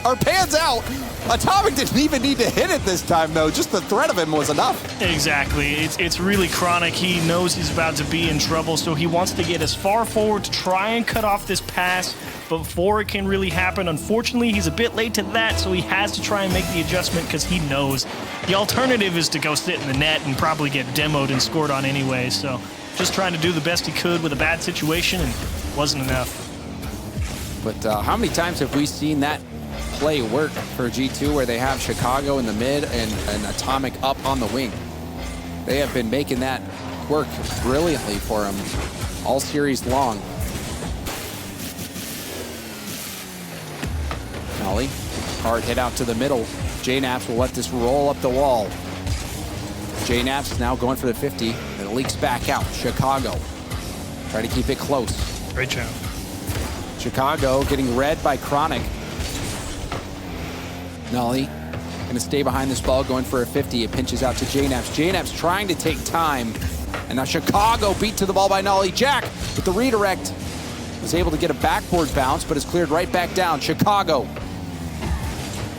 Atomic didn't even need to hit it this time, though. Just the threat of him was enough. Exactly. It's really Chronic. He knows he's about to be in trouble, so he wants to get as far forward to try and cut off this pass before it can really happen. Unfortunately, he's a bit late to that, so he has to try and make the adjustment because he knows the alternative is to go sit in the net and probably get demoed and scored on anyway. So just trying to do the best he could with a bad situation, and wasn't enough. But how many times have we seen that play work for G2 where they have Chicago in the mid and Atomic up on the wing? They have been making that work brilliantly for him all series long. Nolly, hard hit out to the middle. JNaps will let this roll up the wall. JNaps now going for the 50, and it leaks back out. Chicago, try to keep it close. Great job. Chicago getting read by Chronic. Nolly gonna stay behind this ball, going for a 50. It pinches out to JNaps. JNaps trying to take time. And now Chicago beat to the ball by Nolly. Jack with the redirect. was able to get a backboard bounce, but is cleared right back down. Chicago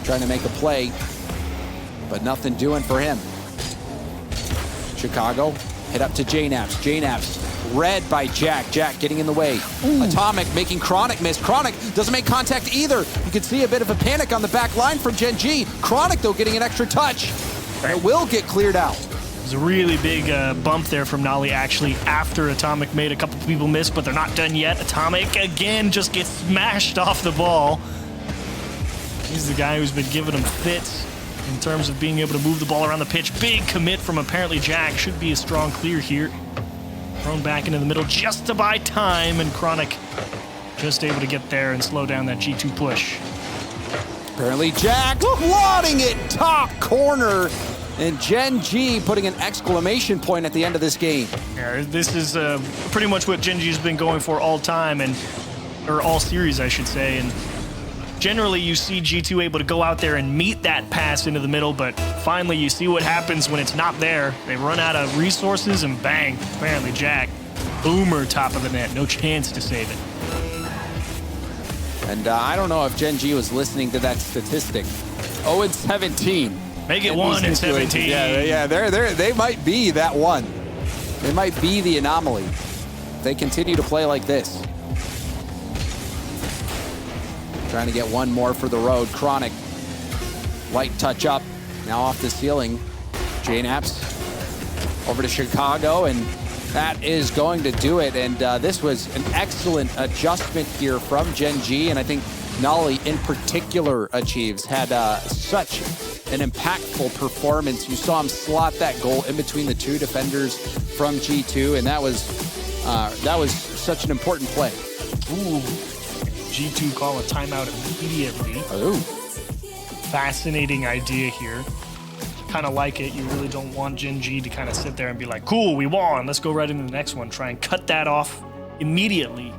trying to make a play, but nothing doing for him. Chicago hit up to J-Naps. J-Naps read by Jack. Jack getting in the way. Atomic making Chronic miss. Chronic doesn't make contact either. You can see a bit of a panic on the back line from Gen.G. Chronic, though, getting an extra touch. And it will get cleared out. There's a really big bump there from Nolly, actually, after Atomic made a couple people miss, but they're not done yet. Atomic, again, just gets smashed off the ball. He's the guy who's been giving them fits in terms of being able to move the ball around the pitch. Big commit from apparently Jack. Should be a strong clear here. Thrown back into the middle just to buy time, and Chronic just able to get there and slow down that G2 push. Apparently Jack swatting it top corner, and Gen.G putting an exclamation point at the end of this game. Yeah, this is pretty much what Gen.G's been going for all time, or all series, I should say. And generally, you see G2 able to go out there and meet that pass into the middle, but finally you see what happens when it's not there. They run out of resources, and bang, apparently Jack, boomer top of the net, no chance to save it. And I don't know if Gen.G was listening to that statistic. 0-17. Make it 1-17. Yeah, they might be that one. They might be the anomaly. They continue to play like this. Trying to get one more for the road. Chronic, light touch up, now off the ceiling. J-Naps over to Chicago, and that is going to do it. And this was an excellent adjustment here from Gen.G, and I think Nolly in particular achieves had such an impactful performance. You saw him slot that goal in between the two defenders from G2, and that was such an important play. Ooh. G2 call a timeout immediately. Ooh. Fascinating idea here. Kind of like it. You really don't want Gen.G to kind of sit there and be like, cool, we won, let's go right into the next one. Try and cut that off immediately.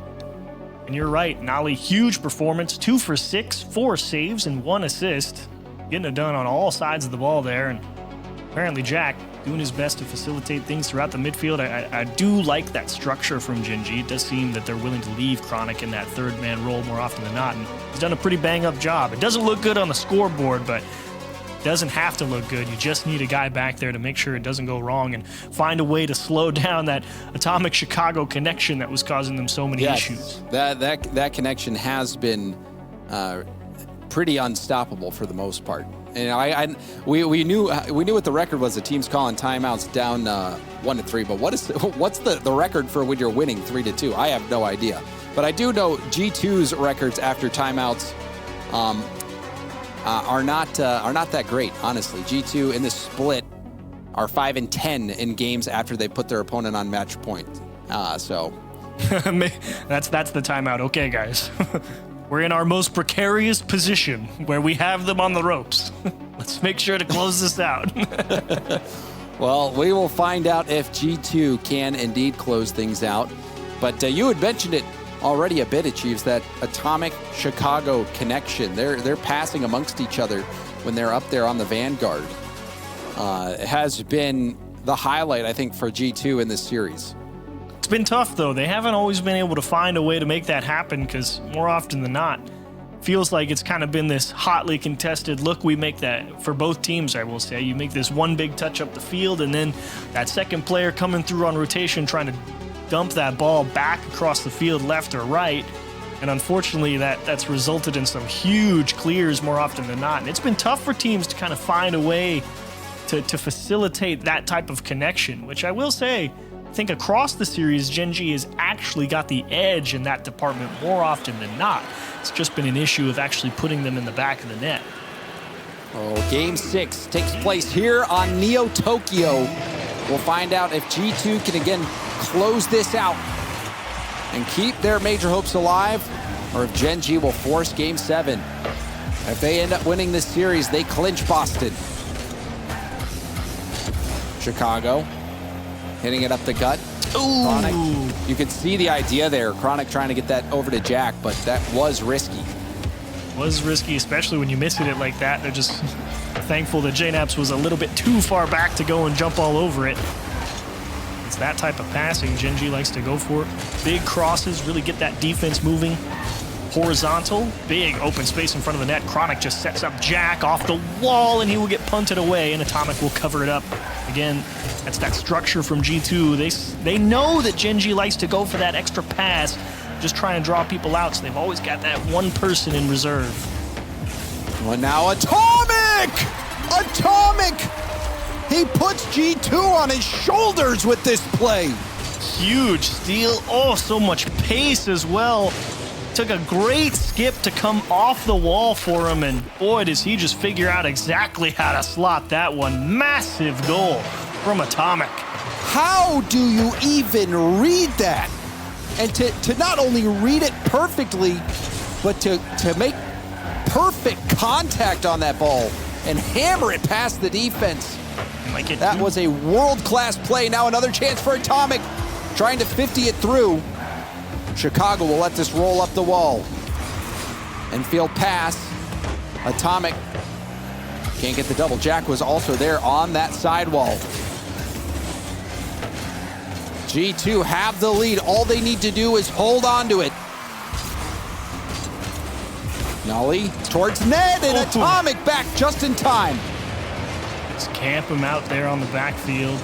And you're right, Nolly, huge performance. 2 for 6, 4 saves, and 1 assist. Getting it done on all sides of the ball there. And apparently Jack doing his best to facilitate things throughout the midfield. I do like that structure from Gen.G. It does seem that they're willing to leave Chronic in that third man role more often than not, and he's done a pretty bang up job. It doesn't look good on the scoreboard, but it doesn't have to look good. You just need a guy back there to make sure it doesn't go wrong and find a way to slow down that Atomic Chicago connection that was causing them so many issues. That connection has been pretty unstoppable for the most part. And we knew what the record was. The team's calling timeouts down 1-3. But what's the record for when you're winning 3-2? I have no idea. But I do know G2's records after timeouts are not that great, honestly. G2 in the split are 5-10 in games after they put their opponent on match point. So that's the timeout. Okay, guys. We're in our most precarious position where we have them on the ropes. Let's make sure to close this out. Well, we will find out if G2 can indeed close things out. But you had mentioned it already a bit, Achieves, that Atomic Chicago connection. They're passing amongst each other when they're up there on the Vanguard. It has been the highlight, I think, for G2 in this series. It's been tough, though. They haven't always been able to find a way to make that happen because more often than not, feels like it's kind of been this hotly contested look. We make that for both teams, I will say. You make this one big touch up the field, and then that second player coming through on rotation trying to dump that ball back across the field, left or right. And unfortunately, that's resulted in some huge clears more often than not. And it's been tough for teams to kind of find a way to facilitate that type of connection, which I will say, I think across the series, Gen.G has actually got the edge in that department more often than not. It's just been an issue of actually putting them in the back of the net. Oh, Game 6 takes place here on Neo Tokyo. We'll find out if G2 can again close this out and keep their major hopes alive, or if Gen.G will force Game 7. If they end up winning this series, they clinch Boston. Chicago hitting it up the gut. Ooh. Chronic, you can see the idea there. Chronic trying to get that over to Jack, but that was risky. Was risky, especially when you miss it like that. They're just thankful that J-Naps was a little bit too far back to go and jump all over it. that type of passing GenG likes to go for. Big crosses, really get that defense moving. Horizontal, big open space in front of the net. Chronic just sets up Jack off the wall, and he will get punted away, and Atomic will cover it up. Again, that's that structure from G2. They know that GenG likes to go for that extra pass, just try and draw people out, so they've always got that one person in reserve. Well, now Atomic! Atomic! He puts G2 on his shoulders with this play. Huge steal. Oh, so much pace as well. Took a great skip to come off the wall for him, and boy, does he just figure out exactly how to slot that one. Massive goal from Atomic. How do you even read that? And to not only read it perfectly, but to make perfect contact on that ball and hammer it past the defense. That was a world-class play. Now another chance for Atomic, trying to 50 it through. Chicago will let this roll up the wall. Infield pass. Atomic can't get the double. Jack was also there on that sidewall. G2 have the lead. All they need to do is hold on to it. Nolly towards net, and Atomic back just in time. Just camp him out there on the backfield.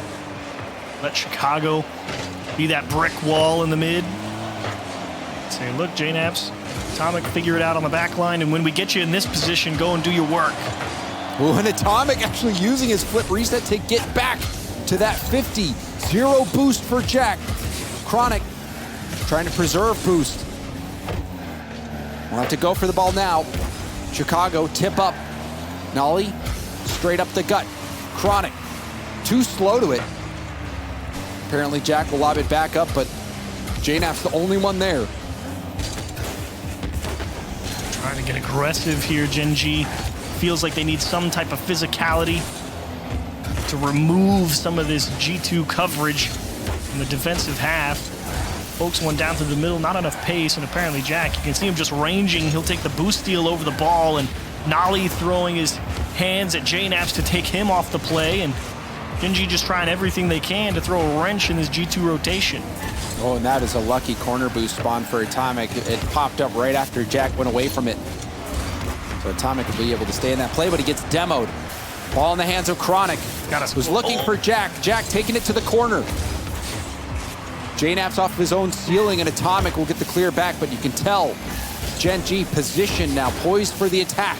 Let Chicago be that brick wall in the mid. Say, look, JNaps, Atomic, figure it out on the back line, and when we get you in this position, go and do your work. Ooh, and Atomic actually using his flip reset to get back to that 50. Zero boost for Jack. Chronic trying to preserve boost. We'll have to go for the ball now. Chicago tip up. Nolly straight up the gut. Chronic too slow to it. Apparently Jack will lob it back up, but JNap's the only one there. Trying to get aggressive here, GenG. Feels like they need some type of physicality to remove some of this G2 coverage in the defensive half. Pokes one down through the middle, not enough pace, and apparently Jack, you can see him just ranging. He'll take the boost steal over the ball, and Nolly throwing his hands at JNaps to take him off the play, and GenG just trying everything they can to throw a wrench in this G2 rotation. Oh, and that is a lucky corner boost spawn for Atomic. It popped up right after Jack went away from it. So Atomic will be able to stay in that play, but he gets demoed. Ball in the hands of Chronic, who's looking for Jack. Jack taking it to the corner. JNaps off of his own ceiling, and Atomic will get the clear back, but you can tell GenG positioned now, poised for the attack.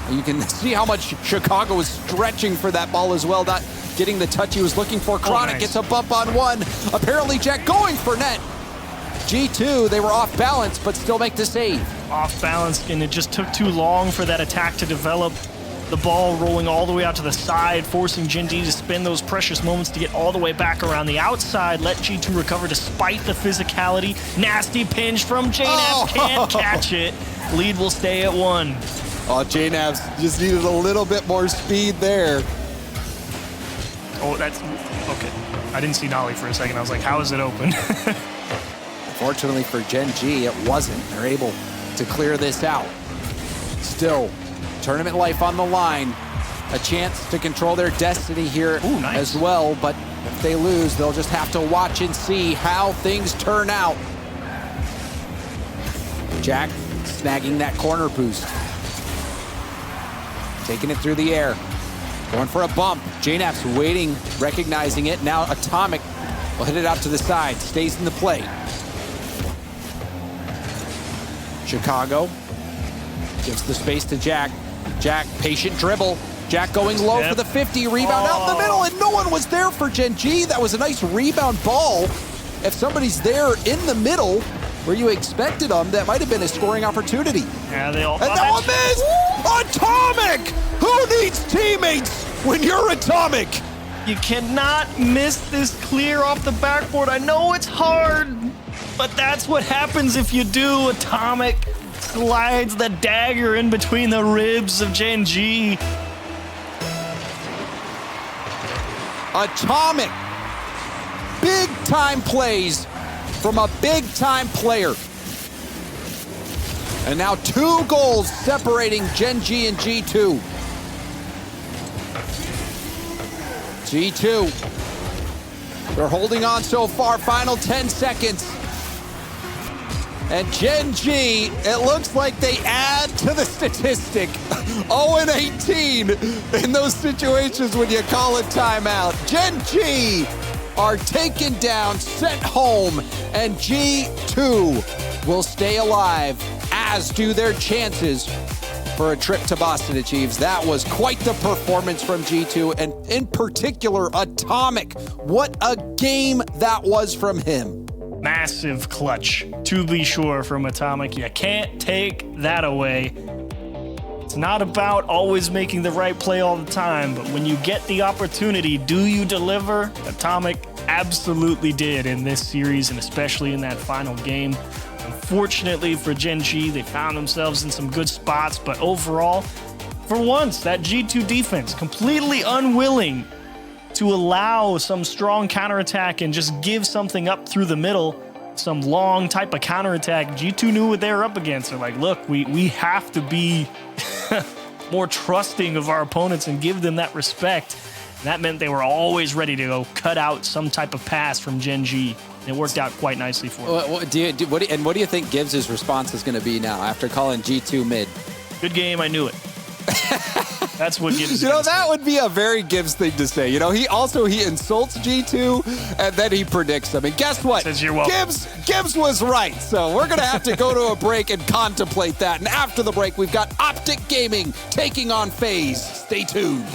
And you can see how much Chicago is stretching for that ball as well, not getting the touch he was looking for. Chronic gets a bump on one. Apparently Jack going for net. G2, they were off balance, but still make the save. Off balance, and it just took too long for that attack to develop. The ball rolling all the way out to the side, forcing GenG to spend those precious moments to get all the way back around the outside. Let G2 recover despite the physicality. Nasty pinch from JNaps, can't catch it. Lead will stay at 1. Oh, JNaps just needed a little bit more speed there. Oh, that's okay. I didn't see Nolly for a second. I was like, how is it open? Fortunately for GenG, it wasn't. They're able to clear this out. Still, tournament life on the line. A chance to control their destiny here as well, but if they lose, they'll just have to watch and see how things turn out. Jack snagging that corner boost. Taking it through the air. Going for a bump. JNaps waiting, recognizing it. Now Atomic will hit it out to the side. Stays in the play. Chicago gives the space to Jack. Jack, patient dribble. Jack going low for the 50. Rebound out in the middle, and no one was there for GenG. That was a nice rebound ball. If somebody's there in the middle where you expected them, that might have been a scoring opportunity. Yeah, they all. And now a miss! Atomic! Who needs teammates when you're Atomic? You cannot miss this clear off the backboard. I know it's hard, but that's what happens if you do. Atomic slides the dagger in between the ribs of GenG. Atomic. Big time plays from a big time player. And now 2 goals separating GenG and G2. G2 They're holding on so far, final 10 seconds. And GENG, it looks like they add to the statistic. 0-18 in those situations when you call it timeout. GENG are taken down, sent home, and G2 will stay alive, as do their chances for a trip to Boston Achieves. That was quite the performance from G2, and in particular, Atomic. What a game that was from him. Massive clutch, to be sure, from Atomic. You can't take that away. It's not about always making the right play all the time, but when you get the opportunity, do you deliver? Atomic absolutely did in this series, and especially in that final game. Unfortunately for GENG, they found themselves in some good spots, but overall, for once, that G2 defense completely unwilling to allow some strong counterattack and just give something up through the middle, some long type of counterattack. G2 knew what they were up against. They're like, look, we have to be more trusting of our opponents and give them that respect. And that meant they were always ready to go cut out some type of pass from GENG. It worked out quite nicely for them. What do you think Gibbs' response is going to be now after calling G2 mid? Good game, I knew it. That's what Gibbs. That would be a very Gibbs thing to say. He insults G2 and then he predicts them. And guess what? Says you're welcome. Gibbs was right. So we're going to have to go to a break and contemplate that. And after the break, we've got Optic Gaming taking on FaZe. Stay tuned.